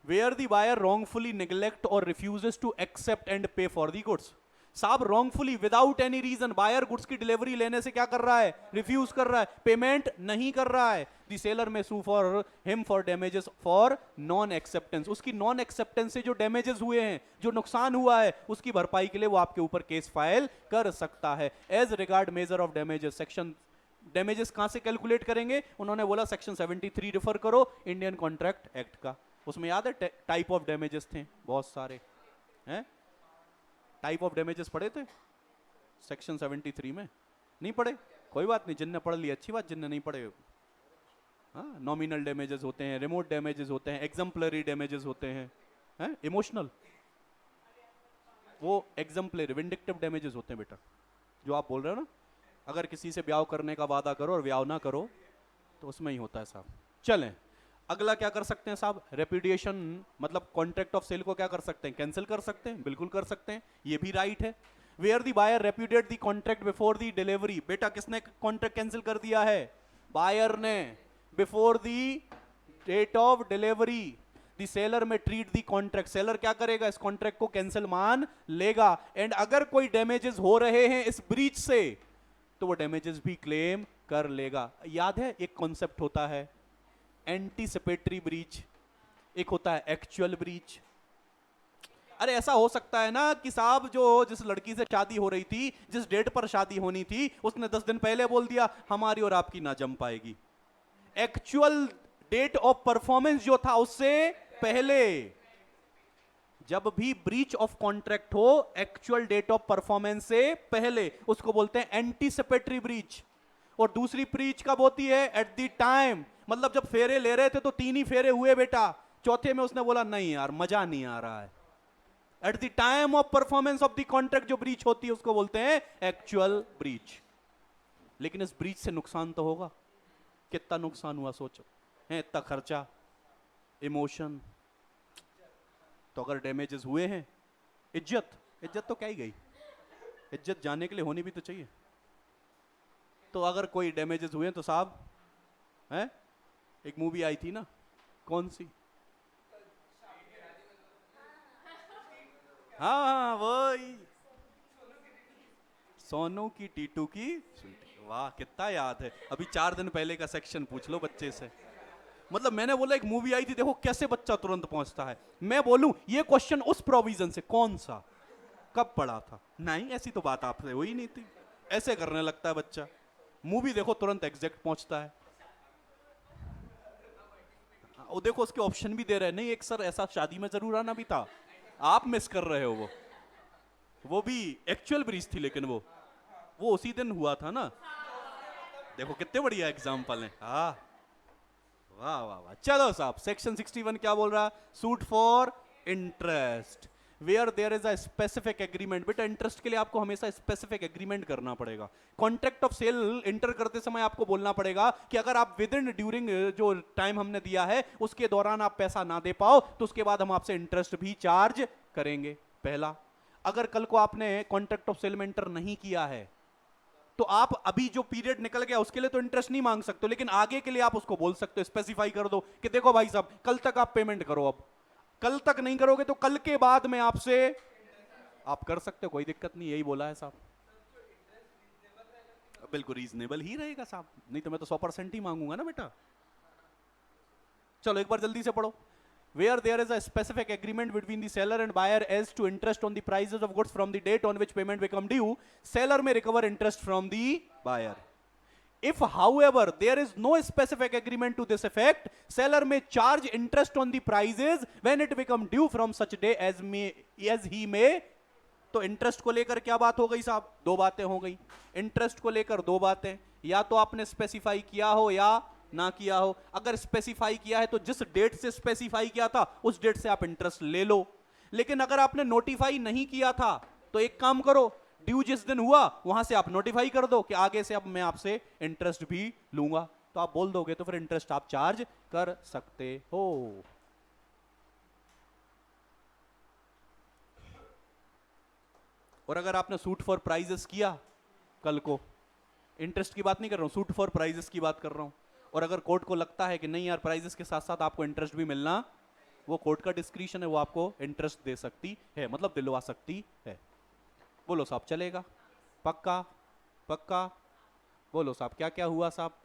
Where the buyer wrongfully neglect or refuses to accept and pay for the goods। साहब wrongfully without any reason buyer goods की डिलीवरी लेने से क्या कर रहा है? रिफ्यूज कर रहा है, पेमेंट नहीं कर रहा है। The seller may sue for him for damages for non acceptance. उसकी नॉन एक्सेप्टेंस से जो डैमेजेस हुए हैं, जो नुकसान हुआ है, उसकी भरपाई के लिए वो आपके ऊपर केस फाइल कर सकता है। As regard measure of damages, section damages कहां से कैलकुलेट करेंगे? उन्होंने बोला सेक्शन 73 रेफर करो इंडियन कॉन्ट्रैक्ट एक्ट का। उसमें याद है टाइप ऑफ डैमेजेस थे बहुत सारे हैं। टाइप ऑफ डैमेजेस पढ़े थे सेक्शन 73 में? नहीं पढ़े? कोई बात नहीं, जिनने पढ़ लिया अच्छी बात, जिनने नहीं पढ़े, हाँ, नॉमिनल डैमेजेस होते हैं, रिमोट डैमेजेस होते हैं, एग्जाम्पलरी डैमेजेस होते हैं, इमोशनल, वो एग्जाम्पलरी विंडिक्टिव डैमेजेस होते हैं बेटा, जो आप बोल रहे हो ना, अगर किसी से ब्याह करने का वादा करो और ब्याह ना करो तो उसमें ही होता है साहब। चलें, अगला क्या कर सकते हैं साहब? रेपुडिएशन, मतलब कॉन्ट्रैक्ट ऑफ सेल को क्या कर सकते हैं? कैंसिल कर सकते हैं, बिल्कुल कर सकते हैं, ये भी राइट है। Where the buyer repudiate the contract before the delivery. बेटा किसने कॉन्ट्रैक्ट कैंसिल कर दिया है? बायर ने, before the date of delivery. The seller may treat the contract, seller क्या करेगा? इस कॉन्ट्रैक्ट को कैंसिल मान लेगा। एंड अगर कोई डैमेजेस हो रहे हैं इस ब्रीच से तो वो डैमेजेस भी क्लेम कर लेगा। याद है एक कॉन्सेप्ट होता है एंटीसिपेटरी ब्रीच, एक होता है एक्चुअल ब्रीच। अरे ऐसा हो सकता है ना कि साहब जो जिस लड़की से शादी हो रही थी, जिस डेट पर शादी होनी थी, उसने 10 दिन पहले बोल दिया हमारी और आपकी ना जम पाएगी। एक्चुअल डेट ऑफ परफॉर्मेंस जो था उससे पहले। जब भी ब्रीच ऑफ कॉन्ट्रैक्ट हो एक्चुअल डेट ऑफ परफॉर्मेंस से पहले, उसको बोलते हैं एंटीसिपेटरी ब्रीच। और दूसरी ब्रीच कब होती है? एट द टाइम, मतलब जब फेरे ले रहे थे तो 3 ही फेरे हुए बेटा, चौथे में उसने बोला नहीं यार मजा नहीं आ रहा है। At the time of performance of the contract जो ब्रीच होती है उसको बोलते हैं एक्चुअल ब्रीच। लेकिन इस ब्रीच से नुकसान तो होगा। कितना नुकसान हुआ सोचो, है इतना खर्चा, इमोशन, तो अगर डैमेजेस हुए हैं, इज्जत तो क्या ही गई, इज्जत जाने के लिए होनी भी तो चाहिए। तो अगर कोई डैमेजेस हुए तो साहब, हैं, एक मूवी आई थी ना, कौन सी? हाँ वही, सोनू की टीटू की। वाह कितना याद है, अभी 4 दिन पहले का सेक्शन पूछ लो बच्चे से। मतलब मैंने बोला एक मूवी आई थी, देखो कैसे बच्चा तुरंत पहुंचता है। मैं बोलूं ये क्वेश्चन उस प्रोविजन से, कौन सा, कब पढ़ा था? नहीं ऐसी तो बात आपसे हुई नहीं थी। ऐसे करने लगता है बच्चा, मूवी देखो तुरंत एग्जैक्ट पहुंचता है। वो देखो उसके ऑप्शन भी दे रहे हैं, नहीं एक सर ऐसा शादी में जरूर आना भी था, आप मिस कर रहे हो। वो भी एक्चुअल ब्रीच थी, लेकिन वो उसी दिन हुआ था ना। देखो कितने बढ़िया एग्जाम्पल हैं। हाँ वाह वाह वाह। चलो साहब, सेक्शन 61 क्या बोल रहा है? Suit for interest, where there is a specific agreement. बेटा इंटरेस्ट के लिए आपको हमेशा स्पेसिफिक एग्रीमेंट करना पड़ेगा। कॉन्ट्रैक्ट ऑफ सेल इंटर करते समय आपको बोलना पड़ेगा कि अगर आप विद इन ड्यूरिंग जो टाइम हमने दिया है उसके दौरान आप पैसा ना दे पाओ तो उसके बाद हम आपसे इंटरेस्ट भी चार्ज करेंगे। पहला, अगर कल को आपने कॉन्ट्रैक्ट ऑफ सेल में इंटर नहीं किया है तो आप अभी जो पीरियड निकल गया उसके लिए तो इंटरेस्ट नहीं मांग सकते, लेकिन आगे के लिए आप उसको बोल सकते हो, स्पेसिफाई कर दो कि देखो भाई साहब कल तक आप पेमेंट करो। अब कल तक नहीं करोगे तो कल के बाद में आपसे आप कर सकते हो, कोई दिक्कत नहीं। यही बोला है साहब, बिल्कुल रीजनेबल ही रहेगा साहब, नहीं तो मैं तो 100% ही मांगूंगा ना बेटा। चलो एक बार जल्दी से पढ़ो। Where there is a specific agreement between the seller and buyer as to interest on the prices of goods from the date on which payment become due, seller may recover interest from the buyer. If, however, there is no specific agreement to this effect, seller may charge interest on the prices when it become due from such day as he may. तो interest को लेकर क्या बात हो गई साहब? दो बातें हो गई। इंटरेस्ट को लेकर दो बातें, या तो आपने स्पेसिफाई किया हो या ना किया हो। अगर स्पेसिफाई किया है तो जिस डेट से स्पेसिफाई किया था उस डेट से आप इंटरेस्ट ले लो। लेकिन अगर आपने नोटिफाई नहीं किया था तो एक काम करो, ड्यू जिस दिन हुआ वहां से आप नोटिफाई कर दो कि आगे से अब मैं आपसे इंटरेस्ट भी लूंगा। तो आप बोल दोगे तो फिर इंटरेस्ट आप चार्ज कर सकते हो। और अगर आपने सूट फॉर प्राइजेस किया कल को, इंटरेस्ट की बात नहीं कर रहा हूं, सूट फॉर प्राइजेस की बात कर रहा हूं, और अगर कोर्ट को लगता है कि नहीं यार प्राइजेस के साथ साथ आपको इंटरेस्ट भी मिलना, वो कोर्ट का डिस्क्रिशन है, वो आपको इंटरेस्ट दे सकती है, मतलब दिलवा सकती है। बोलो साहब चलेगा? पक्का? पक्का? बोलो साहब क्या क्या हुआ साहब?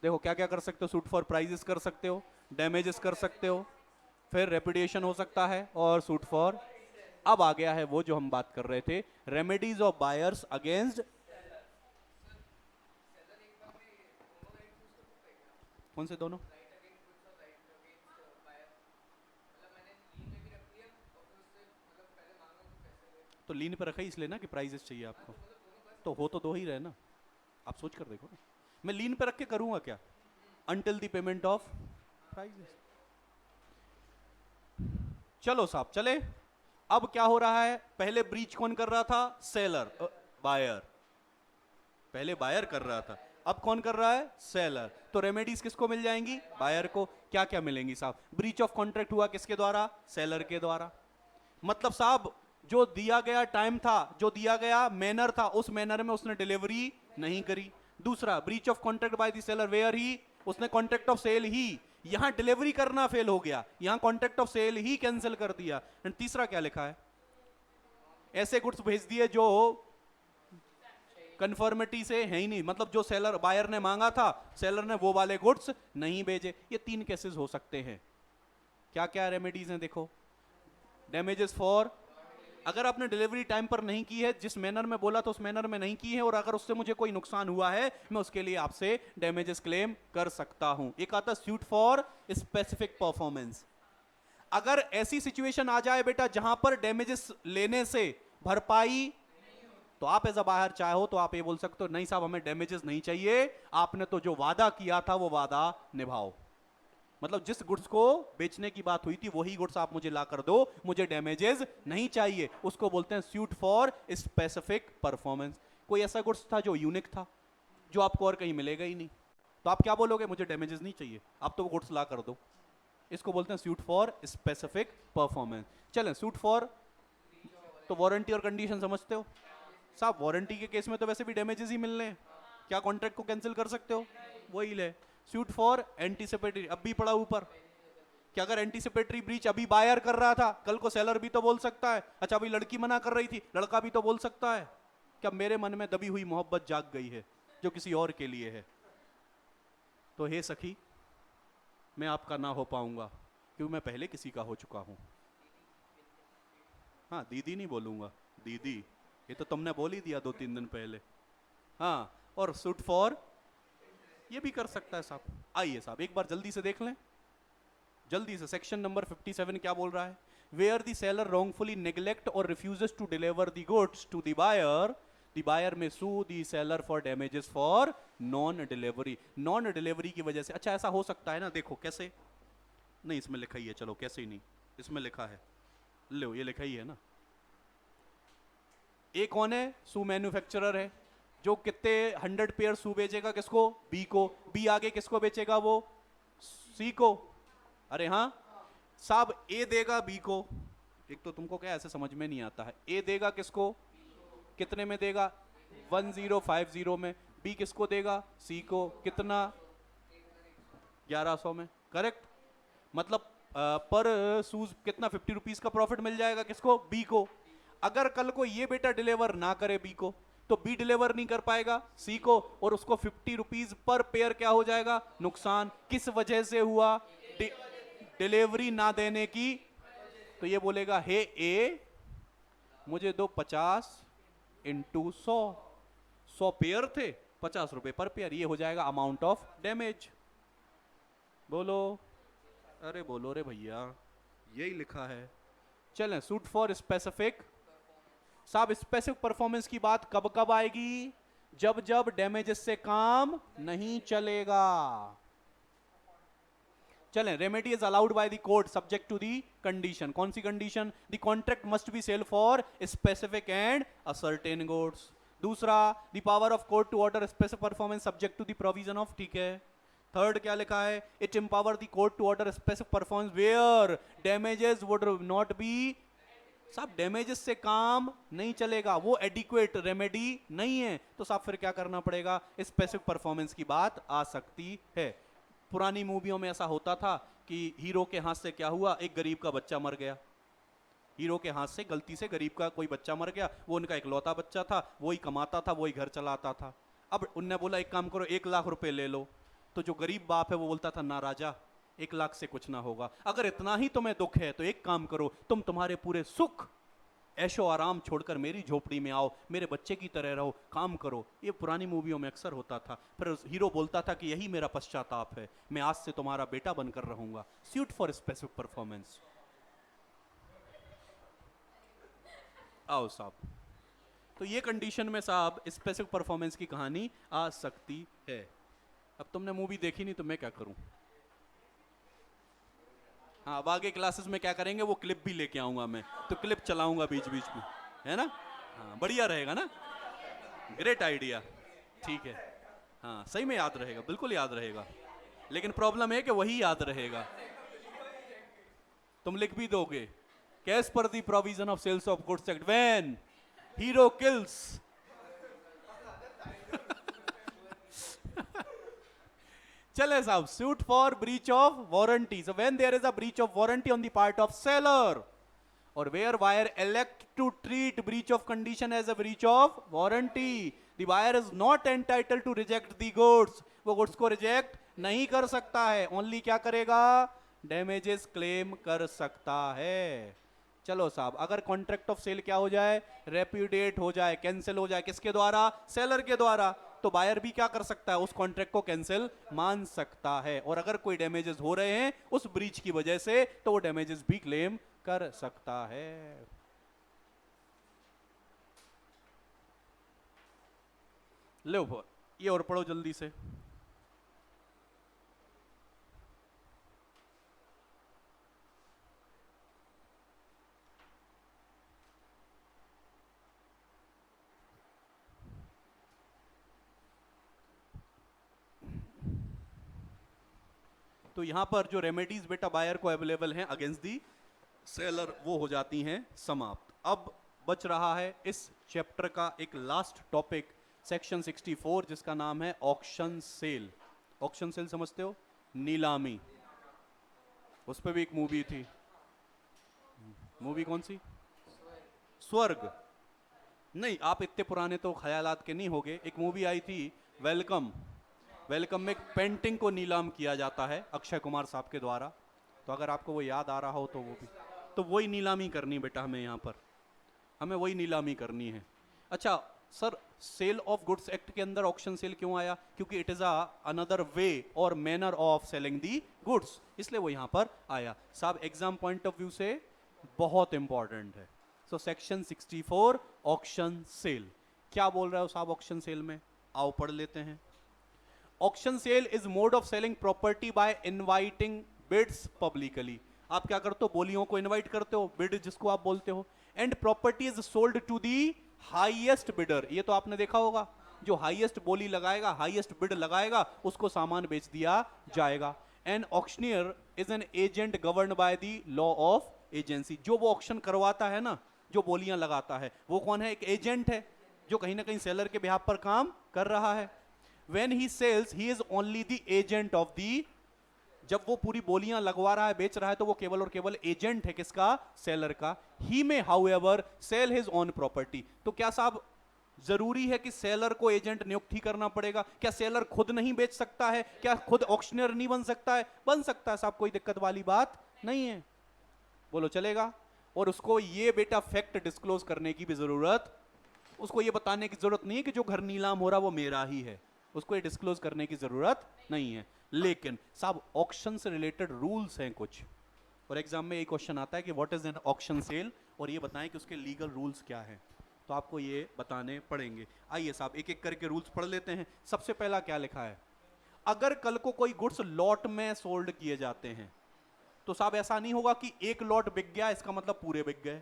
देखो क्या क्या कर सकते हो, सूट फॉर प्राइजेस कर सकते हो, डैमेजेस कर सकते हो, फिर रेपुडिएशन हो सकता है, और सूट फॉर। अब आ गया है वो जो हम बात कर रहे थे, रेमेडीज ऑफ बायर्स अगेंस्ट। कौन से दोनों? तो लीन पे रखा ही इसलिए ना कि प्राइजेस चाहिए आपको, तो हो तो दो ही रहे ना, आप सोच कर देखो ना। मैं लीन पे रख के करूंगा क्या? Until the payment of prices. चलो साहब चले। अब क्या हो रहा है? पहले ब्रीच कौन कर रहा था? Seller, buyer. पहले बायर कर रहा था, अब कौन कर रहा है? सेलर। तो रेमेडीज किसको मिल जाएंगी? बायर को। क्या क्या मिलेंगी साहब? ब्रीच ऑफ कॉन्ट्रैक्ट हुआ किसके द्वारा? सेलर के द्वारा। मतलब साहब जो दिया गया टाइम था, जो दिया गया मैनर था, उस मैनर में उसने डिलीवरी नहीं करी। दूसरा, breach of contract by the seller where he, उसने कॉन्ट्रैक्ट ऑफ सेल ही, यहां डिलीवरी करना फेल हो गया, यहां कॉन्ट्रैक्ट ऑफ सेल ही कैंसिल कर दिया। एंड तीसरा क्या लिखा है? ऐसे गुड्स भेज दिए जो कन्फर्मिटी से है ही नहीं, मतलब जो सेलर बायर ने मांगा था सेलर ने वो वाले गुड्स नहीं भेजे। ये तीन केसेस हो सकते हैं। क्या क्या रेमेडीज हैं देखो? डैमेजेस फॉर, अगर आपने डिलीवरी टाइम पर नहीं की है, जिस मैनर में बोला तो उस मैनर में नहीं की है, और अगर उससे मुझे कोई नुकसान हुआ है, मैं उसके लिए आपसे डैमेजेस क्लेम कर सकता हूं। एक आता सूट फॉर स्पेसिफिक परफॉर्मेंस। अगर ऐसी सिचुएशन आ जाए बेटा जहां पर डैमेजेस लेने से भरपाई, तो आप एज अ बाहर चाहो तो आप ये बोल सकते हो नहीं साहब हमें डैमेजेस नहीं चाहिए, आपने तो जो वादा किया था वो वादा निभाओ। मतलब जिस गुड्स को बेचने की बात हुई थी वही गुड्स आप मुझे ला कर दो, मुझे डैमेजेस नहीं चाहिए। उसको बोलते हैं सूट फॉर स्पेसिफिक परफॉर्मेंस। कोई ऐसा गुड्स था जो यूनिक था, जो आपको और कहीं मिलेगा ही नहीं, तो आप क्या बोलोगे? मुझे डैमेजेस नहीं चाहिए, आप तो वो गुड्स ला कर दो। इसको बोलते हैं सूट फॉर स्पेसिफिक परफॉर्मेंस। चलें, सूट फॉर, तो वारंटी और कंडीशन समझते हो साहब? वारंटी के केस में तो वैसे भी डैमेजेस ही मिलने हैं, क्या कॉन्ट्रैक्ट को कैंसिल कर सकते हो? वही ले। सूट फॉर एंटीसिपेटरी, अब भी पड़ा ऊपर कि अगर एंटीसिपेटरी ब्रीच अभी बायर कर रहा था, कल को सेलर भी तो बोल सकता है। अच्छा अभी लड़की मना कर रही थी, लड़का भी तो बोल सकता है कि अब मेरे मन में दबी हुई मोहब्बत जाग गई है जो किसी और के लिए है, तो हे सखी मैं आपका ना हो पाऊंगा क्योंकि मैं पहले किसी का हो चुका हूं। हाँ दीदी नहीं बोलूंगा, दीदी ये तो तुमने बोल ही दिया 2-3 दिन पहले। हाँ, और सूट फॉर ये भी कर सकता है साहब। आइए साहब एक बार जल्दी से देख लें, जल्दी से सेक्शन नंबर 57 क्या बोल रहा है? Where the seller wrongfully neglect और refuses to deliver the goods to the buyer may sue the seller for damages for non delivery. Non delivery की वजह से, अच्छा ऐसा हो सकता है ना, देखो कैसे, नहीं इसमें लिखा ही है, चलो कैसे ही नहीं, इसमें लिखा है, लो ये लिखा ही है ना। एक कौन है? शू मैन्युफैक्चरर है जो कितने 100 पेयर शू बेचेगा, किसको? बी को। बी आगे किसको बेचेगा? वो सी को। अरे हाँ साहब, ए देगा बी को, एक तो तुमको क्या ऐसे समझ में नहीं आता है, ए देगा किसको? कितने में देगा? 1050 में। बी किसको देगा? सी को। कितना? 1100 में। करेक्ट। मतलब पर शूज कितना 50 रुपीज का प्रॉफिट मिल जाएगा किसको? बी को। अगर कल को ये बेटा डिलीवर ना करे बी को, तो बी डिलीवर नहीं कर पाएगा सी को, और उसको 50 रुपीज पर पेयर क्या हो जाएगा? नुकसान। किस वजह से हुआ? डिलीवरी ना देने की। तो ये बोलेगा हे ए मुझे दो 50 × 100, 100 पेयर थे ₹50 पर पेयर। ये हो जाएगा अमाउंट ऑफ डैमेज। बोलो, अरे बोलो रे भैया, यही लिखा है। चलें, सूट फॉर स्पेसिफिक। साहब स्पेसिफिक परफॉर्मेंस की बात कब कब आएगी? जब जब डैमेजेस से काम नहीं चलेगा। चलें, remedy is allowed by the court subject to the condition. कौन सी condition? The contract must be sale for specific and ascertain goods. दूसरा, the power of court to order specific performance subject to the provision of, ठीक है। Third क्या लिखा है? It empower the court to order specific performance where damages would not be. साहब damages से काम नहीं चलेगा, वो एडिक्वेट रेमेडी नहीं है, तो साहब फिर क्या करना पड़ेगा? स्पेसिफिक परफॉर्मेंस की बात आ सकती है। पुरानी मूवियों में ऐसा होता था कि हीरो के हाथ से क्या हुआ, एक गरीब का बच्चा मर गया। हीरो के हाथ से गलती से गरीब का कोई बच्चा मर गया, वो उनका इकलौता बच्चा था, वही कमाता था, वही घर चलाता था। अब उनने बोला एक काम करो, 1 लाख रुपए ले लो। तो जो गरीब बाप है वो बोलता था ना राजा, 1 लाख से कुछ ना होगा। अगर इतना ही तुम्हें दुख है तो एक काम करो, तुम तुम्हारे पूरे सुख ऐशो आराम छोड़कर मेरी झोपड़ी में आओ, मेरे बच्चे की तरह रहो, काम करो। ये पुरानी मूवियों में अक्सर होता था। फिर हीरो बोलता था कि यही मेरा पश्चाताप है, मैं आज से तुम्हारा बेटा बनकर रहूंगा। Suit for specific performance. आओ साहब, तो ये कंडीशन में साहब स्पेसिफिक परफॉर्मेंस की कहानी आ सकती है। अब तुमने मूवी देखी नहीं तो मैं क्या करूं? हाँ, अब आगे क्लासेस में क्या करेंगे, वो क्लिप भी लेके आऊंगा मैं, तो क्लिप चलाऊंगा बीच बीच में, है ना? हाँ, बढ़िया रहेगा ना? ग्रेट आइडिया, ठीक है। हाँ, सही में याद रहेगा, बिल्कुल याद रहेगा। लेकिन प्रॉब्लम है कि वही याद रहेगा। तुम लिख भी दोगे, case per the provision of sales of goods act when hero kills. चले साहब, suit for breach of warranty. So when there is a breach of warranty on the part of seller, और where buyer elect to treat breach of condition as a breach of warranty, the buyer is not entitled to reject the goods। वो goods को reject नहीं कर सकता है, only क्या करेगा? Damages claim कर सकता है। चलो साहब, अगर कॉन्ट्रैक्ट ऑफ सेल क्या हो जाए? रेप्यूडिएट हो जाए, कैंसिल हो जाए, किसके द्वारा? सेलर के द्वारा। तो बायर भी क्या कर सकता है? उस कॉन्ट्रैक्ट को कैंसिल मान सकता है। और अगर कोई डैमेजेस हो रहे हैं उस ब्रीच की वजह से, तो वो डैमेजेस भी क्लेम कर सकता है। लो ये और पढ़ो जल्दी से। तो यहां पर जो रेमेडीज बेटा बायर को अवेलेबल हैं अगेंस्ट दी सेलर, वो हो जाती हैं समाप्त। अब बच रहा है इस चैप्टर का एक लास्ट टॉपिक, सेक्शन 64, जिसका नाम है ऑक्शन सेल। ऑक्शन सेल समझते हो? नीलामी। उस पर भी एक मूवी थी, मूवी कौन सी? स्वर्ग। नहीं, आप इतने पुराने तो ख्यालात के नहीं होगे। एक मूवी आई थी वेलकम। वेलकम में एक पेंटिंग को नीलाम किया जाता है अक्षय कुमार साहब के द्वारा। तो अगर आपको वो याद आ रहा हो तो वो भी, तो वही नीलामी करनी बेटा हमें, यहाँ पर हमें वही नीलामी करनी है। अच्छा sir, sale of goods act के अंदर ऑक्शन सेल क्यों आया? क्योंकि इट इज अनदर वे और manner of selling the goods, इसलिए वो यहाँ पर आया। साहब एग्जाम पॉइंट ऑफ व्यू से बहुत इंपॉर्टेंट है। सो सेक्शन 64 ऑक्शन सेल, क्या बोल रहे हो साहब ऑक्शन सेल में? आओ पढ़ लेते हैं। Auction sale is mode of selling property by inviting bids publicly. आप क्या करते हो? बोलियों को इनवाइट करते हो, बिड जिसको आप बोलते हो। And property is sold to the highest bidder. ये तो आपने देखा होगा, जो हाईएस्ट बोली लगाएगा, हाईएस्ट बिड लगाएगा, उसको सामान बेच दिया जाएगा। An auctioneer is an agent govern by the law of agency. जो वो ऑक्शन करवाता है ना, जो बोलियां लगाता है, वो कौन है? एक एजेंट है, जो कहीं ना कहीं सेलर के बिहाफ पर काम कर रहा है। When he sells, he is only the agent of the, जब वो पूरी बोलियां लगवा रहा है, बेच रहा है, तो वो केवल और केवल एजेंट है किसका? सेलर का। He may however sell his own property। तो क्या साहब जरूरी है कि सेलर को एजेंट नियुक्त ही करना पड़ेगा? क्या सेलर खुद नहीं बेच सकता है? क्या खुद ऑक्शनर नहीं बन सकता है? बन सकता है साहब, कोई दिक्कत वाली बात नहीं है। बोलो चलेगा? और उसको ये बेटा फैक्ट डिस्क्लोज करने की भी जरूरत, उसको ये बताने की जरूरत नहीं है कि जो घर नीलाम हो रहा वो मेरा ही है। उसको ये डिस्क्लोज करने की जरूरत नहीं है। लेकिन साहब ऑक्शन से रिलेटेड रूल्स हैं कुछ, और एग्जाम में ये क्वेश्चन आता है कि what is an auction sale, और ये बताएं कि उसके लीगल रूल्स क्या हैं, तो आपको ये बताने पड़ेंगे। आइए साहब एक एक करके रूल्स पढ़ लेते हैं। सबसे पहला क्या लिखा है, अगर कल को कोई गुड्स लॉट में सोल्ड किए जाते हैं तो साहब ऐसा नहीं होगा कि एक लॉट बिक गया इसका मतलब पूरे बिक गए।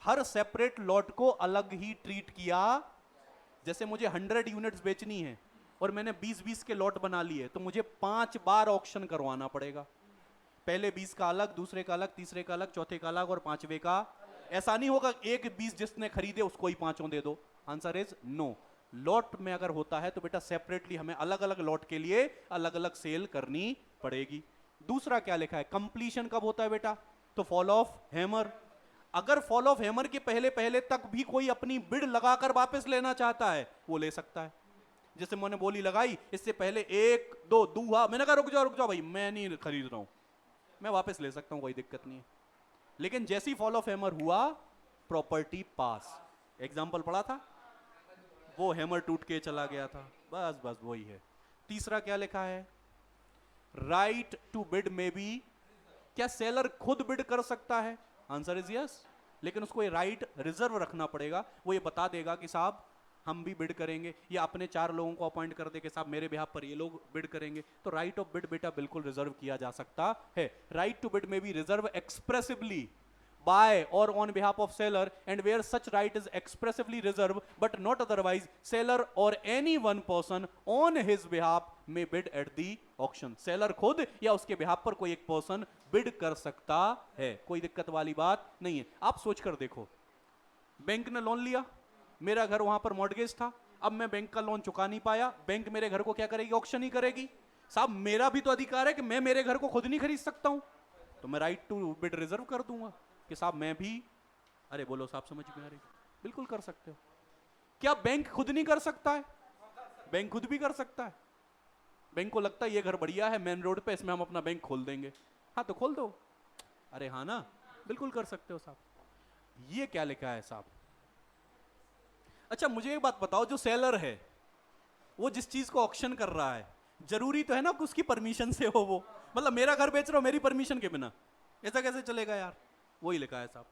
हर सेपरेट लॉट को अलग ही ट्रीट किया। जैसे मुझे 100 यूनिट्स बेचनी है और मैंने 20-20 के लॉट बना लिए, तो मुझे 5 बार ऑक्शन करवाना पड़ेगा। पहले 20 का अलग, दूसरे का अलग, तीसरे का अलग, चौथे का अलग और पांचवे का। ऐसा नहीं होगा एक 20 जिसने खरीदे उसको ही पांचों दे दो। Answer is no. लॉट में अगर होता है तो बेटा सेपरेटली हमें अलग अलग लॉट के लिए अलग अलग सेल करनी पड़ेगी। दूसरा क्या लिखा है, कंप्लीशन कब होता है बेटा, तो फॉल ऑफ हैमर। अगर फॉल ऑफ हैमर के पहले पहले तक भी कोई अपनी बिड लगाकर वापस लेना चाहता है वो ले सकता है। जैसे मैंने बोली लगाई, इससे पहले 1 2 दूहा, मैंने कहा रुक जाओ भाई मैं नहीं खरीद रहा हूं, मैं वापस ले सकता हूं, कोई दिक्कत नहीं है। लेकिन जैसे ही फॉल ऑफ हैमर हुआ प्रॉपर्टी पास। एग्जांपल पढ़ा था, वो हैमर टूट के चला गया था, बस बस वही है। तीसरा क्या लिखा है, राइट टू बिड में भी, क्या सेलर खुद बिड कर सकता है, आंसर इज यस, लेकिन उसको ये राइट रिजर्व रखना पड़ेगा। वो ये बता देगा कि साहब हम भी बिड करेंगे, या अपने 4 लोगों को अपॉइंट कर दे कि साहब मेरे बिहाफ पर ये लोग बिड करेंगे, तो राइट ऑफ बिड बेटा बिल्कुल रिजर्व किया जा सकता है। राइट टू बिड में भी reserve expressively by or on behalf of seller, and where such right is expressively reserved but not otherwise, seller or any one person on his behalf may bid at the auction। seller खुद या उसके behalf पर कोई एक person bid कर सकता है, कोई दिक्कत वाली बात नहीं है। आप सोच कर देखो, बैंक ने लोन लिया, मेरा घर वहां पर मॉर्गेज था, अब मैं बैंक का लोन चुका नहीं पाया, बैंक मेरे घर को क्या करेगी, ऑक्शन ही करेगी। साहब मेरा भी तो अधिकार है कि मैं मेरे घर को खुद नहीं खरीद सकता हूं, तो मैं राइट टू बिड रिजर्व कर दूंगा कि साहब मैं भी, अरे बोलो साहब समझ में आ रही, बिल्कुल कर सकते हो। क्या बैंक खुद नहीं कर सकता है, बैंक खुद भी कर सकता है। बैंक को लगता है ये घर बढ़िया है मेन रोड पे, इसमें हम अपना बैंक खोल देंगे, हाँ तो खोल दो, अरे हाँ ना, बिल्कुल कर सकते हो साहब। ये क्या लिखा है साहब, अच्छा मुझे एक बात बताओ, जो सेलर है वो जिस चीज को ऑक्शन कर रहा है, जरूरी तो है ना कि उसकी परमिशन से हो वो, मतलब मेरा घर बेच रहा हो मेरी परमिशन के बिना, ऐसा कैसे चलेगा यार। वही लिखा है साहब,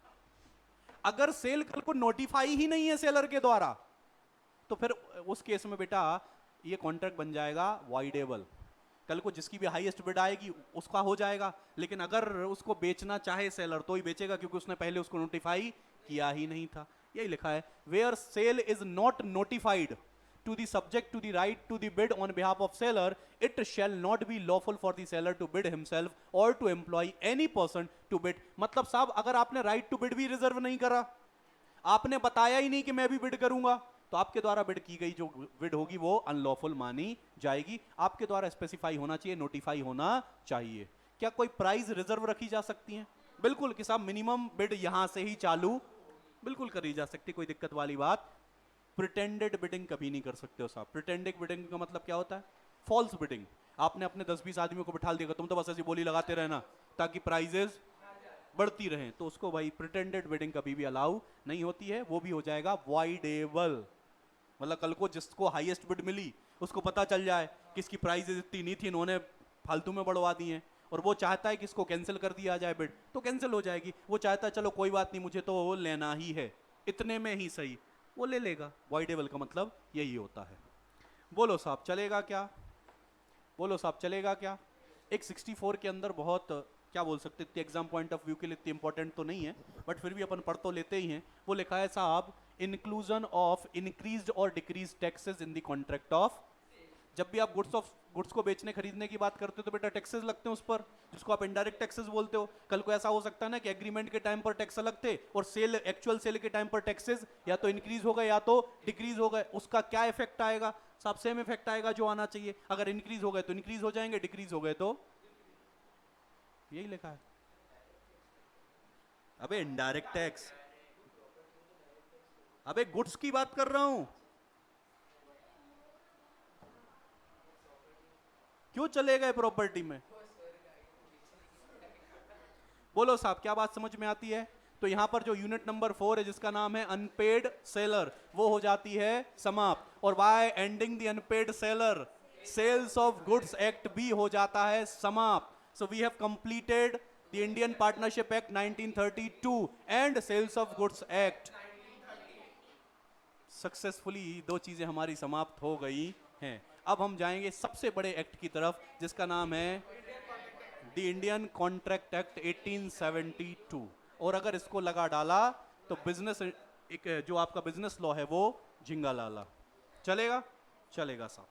अगर सेल कल को नोटिफाई ही नहीं है सेलर के द्वारा, तो फिर उस केस में बेटा ये कॉन्ट्रैक्ट बन जाएगा वाइडेबल। कल को जिसकी भी हाईएस्ट बिड आएगी उसका हो जाएगा, लेकिन अगर उसको बेचना चाहे सेलर तो ही बेचेगा, क्योंकि उसने पहले उसको नोटिफाई किया ही नहीं था। यही लिखा है, where sale is not notified to the subject to the right to the bid on behalf of seller, it shall not be lawful for the seller to bid himself or to employ any person to bid। मतलब साहब अगर आपने right to bid भी reserve नहीं करा, आपने बताया ही नहीं कि मैं भी बिड करूंगा, तो आपके द्वारा बिड की गई जो बिड होगी वो अनलॉफुल मानी जाएगी। आपके द्वारा स्पेसिफाई होना चाहिए, नोटिफाई होना चाहिए। क्या कोई प्राइस रिजर्व रखी जा सकती है, बिल्कुल कि साहब मिनिमम बिड यहां से ही चालू बिल्कुल करी जा सकती, कोई दिक्कत वाली बात। प्रिटेंडेड बिडिंग कभी नहीं कर सकते हो साहब। प्रिटेंडेड बिडिंग का मतलब क्या होता है, फॉल्स बिडिंग। आपने अपने 10-20 आदमियों को बिठा दिया, तुम तो बस ऐसी बोली लगाते रहना ताकि प्राइजेस बढ़ती रहें, तो उसको भाई प्रिटेंडेड बिडिंग कभी भी अलाउ नहीं होती है, वो भी हो जाएगा वाइडेबल। मतलब कल को जिसको हाईएस्ट बिड मिली उसको पता चल जाए कि इसकी प्राइजेस इतनी नहीं थी, इन्होंने फालतू में बढ़वा दी हैं, और वो चाहता है कि इसको कैंसिल कर दिया जाए बिड, तो कैंसिल हो जाएगी। वो चाहता है चलो कोई बात नहीं मुझे तो लेना ही है, इतने में ही सही, वो ले लेगा। वाइडेबल का मतलब यही होता है। बोलो साहब चलेगा क्या, बोलो साहब चलेगा क्या। एक 64 के अंदर बहुत क्या बोल सकते, इतनी एग्जाम पॉइंट ऑफ व्यू के लिए इतनी इंपॉर्टेंट तो नहीं है, बट फिर भी अपन पढ़ तो लेते ही हैं। वो लिखा है साहब, इंक्लूजन ऑफ इंक्रीज्ड और decrease taxes in the contract of. जब भी आप गुड्स को बेचने खरीदने की बात करते हो तो बेटा टैक्सेस लगते हैं उस पर, जिसको आप इनडायरेक्ट टैक्सेस बोलते हो। कल को ऐसा हो सकता है ना कि एग्रीमेंट के टाइम पर टैक्स अलग थे और सेल एक्चुअल सेल के टाइम पर टैक्सेस या तो इंक्रीज हो गए या तो डिक्रीज हो गए, उसका क्या इफेक्ट आएगा साहब, सेम इफेक्ट आएगा जो आना चाहिए। अगर इंक्रीज हो गए तो इंक्रीज हो जाएंगे, डिक्रीज हो गए तो, यही लिखा है। अबे इनडायरेक्ट टैक्स, अबे गुड्स की बात कर रहा हूं, क्यों चले गए प्रॉपर्टी में। बोलो साहब क्या बात समझ में आती है। तो यहां पर जो यूनिट नंबर 4 है जिसका नाम है अनपेड सेलर, वो हो जाती है समाप्त। और by ending the unpaid seller sales of goods act भी हो जाता है समाप्त। So we have completed the Indian partnership act 1932 and sales of goods act. Successfully दो चीजें हमारी समाप्त हो गई हैं। अब हम जाएंगे सबसे बड़े एक्ट की तरफ जिसका नाम है द इंडियन कॉन्ट्रैक्ट एक्ट 1872। और अगर इसको लगा डाला तो बिजनेस एक जो आपका बिजनेस लॉ है वो झिंगा लाला। चलेगा? चलेगा साहब।